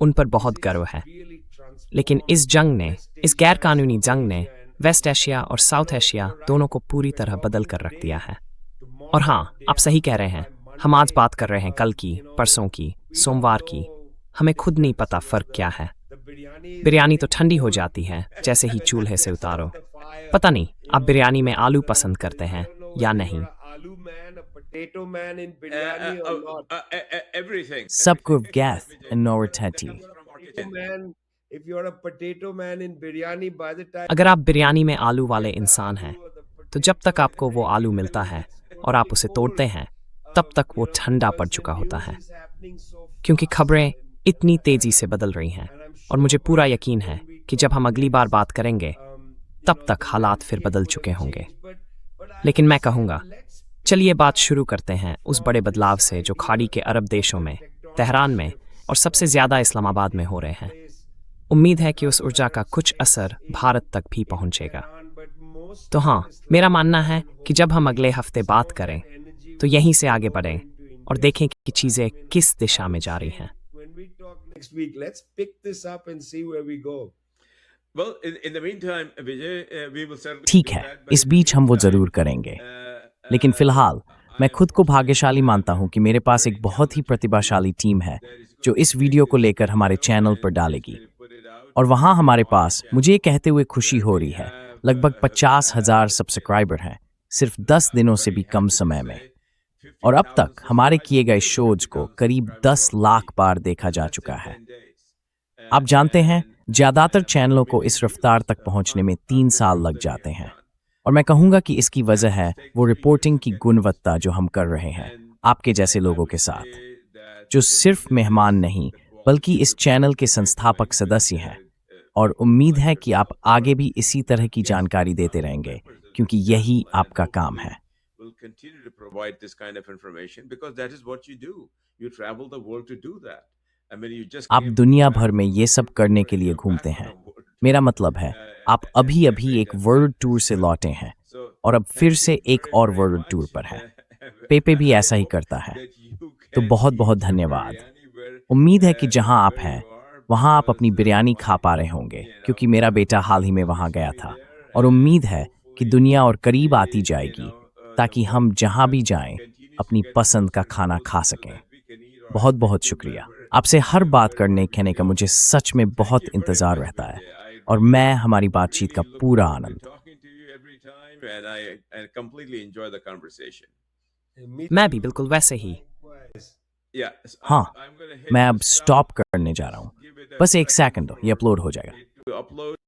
उन पर बहुत गर्व है। लेकिन इस जंग ने, इस गैरकानूनी जंग ने वेस्ट एशिया और साउथ एशिया दोनों को पूरी तरह बदल कर रख दिया है। और हाँ, आप सही कह रहे हैं, हम आज बात कर रहे हैं कल की, परसों की, सोमवार की। हमें खुद नहीं पता फर्क क्या है। बिरयानी तो ठंडी हो जाती है जैसे ही चूल्हे से उतारो। पता नहीं आप बिरयानी में आलू पसंद करते हैं या नहीं। सबको गैस नोरथेटी। अगर आप बिरयानी में आलू वाले इंसान हैं, तो जब तक आपको वो आलू मिलता है और आप उसे तोड़ते हैं, तब तक वो ठंडा पड़ चुका होता है, क्योंकि खबरें इतनी तेजी से बदल रही हैं। और मुझे पूरा यकीन है कि जब हम अगली बार बात करेंगे, तब तक हालात फिर बदल चुके होंगे। लेकिन मैं कहूँगा, चलिए बात शुरू करते हैं उस बड़े बदलाव से जो खाड़ी के अरब देशों में, तेहरान में और सबसे ज़्यादा इस्लामाबाद में हो रहे हैं। उम्मीद है कि उस ऊर्जा का कुछ असर भारत तक भी पहुंचेगा। तो हाँ, मेरा मानना है कि जब हम अगले हफ्ते बात करें तो यहीं से आगे बढ़ें और देखें कि चीज़ें किस दिशा में जा रही हैं। ठीक है, इस बीच हम वो ज़रूर करेंगे। लेकिन फिलहाल मैं खुद को भाग्यशाली मानता हूं कि मेरे पास एक बहुत ही प्रतिभाशाली टीम है जो इस वीडियो को लेकर हमारे चैनल पर डालेगी। और वहां हमारे पास, मुझे ये कहते हुए खुशी हो रही है, लगभग 50,000 सब्सक्राइबर हैं सिर्फ 10 दिनों से भी कम समय में। और अब तक हमारे किए गए शोज को करीब 10 लाख बार देखा जा चुका है। आप जानते हैं, ज्यादातर चैनलों को इस रफ्तार तक पहुंचने में 3 साल लग जाते हैं, और मैं कहूंगा कि इसकी वजह है वो रिपोर्टिंग की गुणवत्ता जो हम कर रहे हैं आपके जैसे लोगों के साथ, जो सिर्फ मेहमान नहीं बल्कि इस चैनल के संस्थापक सदस्य हैं। और उम्मीद है कि आप आगे भी इसी तरह की जानकारी देते रहेंगे, क्योंकि यही आपका काम है। Will continue to provide this kind of information because that is what you do. You travel the world to do that. I mean, you just आप came दुनिया back भर में ये सब करने के लिए घूमते हैं। मेरा मतलब है, आप अभी अभी एक वर्ल्ड टूर से लौटे हैं और अब फिर से एक और वर्ल्ड टूर पर हैं। पेपे भी ऐसा ही करता है। तो बहुत बहुत धन्यवाद। उम्मीद है कि जहां आप हैं वहां आप अपनी बिरयानी खा पा रहे होंगे, क्योंकि मेरा बेटा हाल ही में वहां गया था। और उम्मीद है कि दुनिया और करीब आती जाएगी, ताकि हम जहां भी जाएं अपनी पसंद का खाना खा सकें। बहुत बहुत शुक्रिया। आपसे हर बात करने कहने का मुझे सच में बहुत इंतज़ार रहता है, और मैं हमारी बातचीत का पूरा आनंद। talking to you every time, and I completely enjoy the conversation. मैं भी बिल्कुल वैसे ही। Yeah, so हाँ, I'm gonna hit मैं the अब स्टॉप करने जा रहा हूँ। give it a बस एक second सेकंड दो, ये अपलोड हो जाएगा। to upload.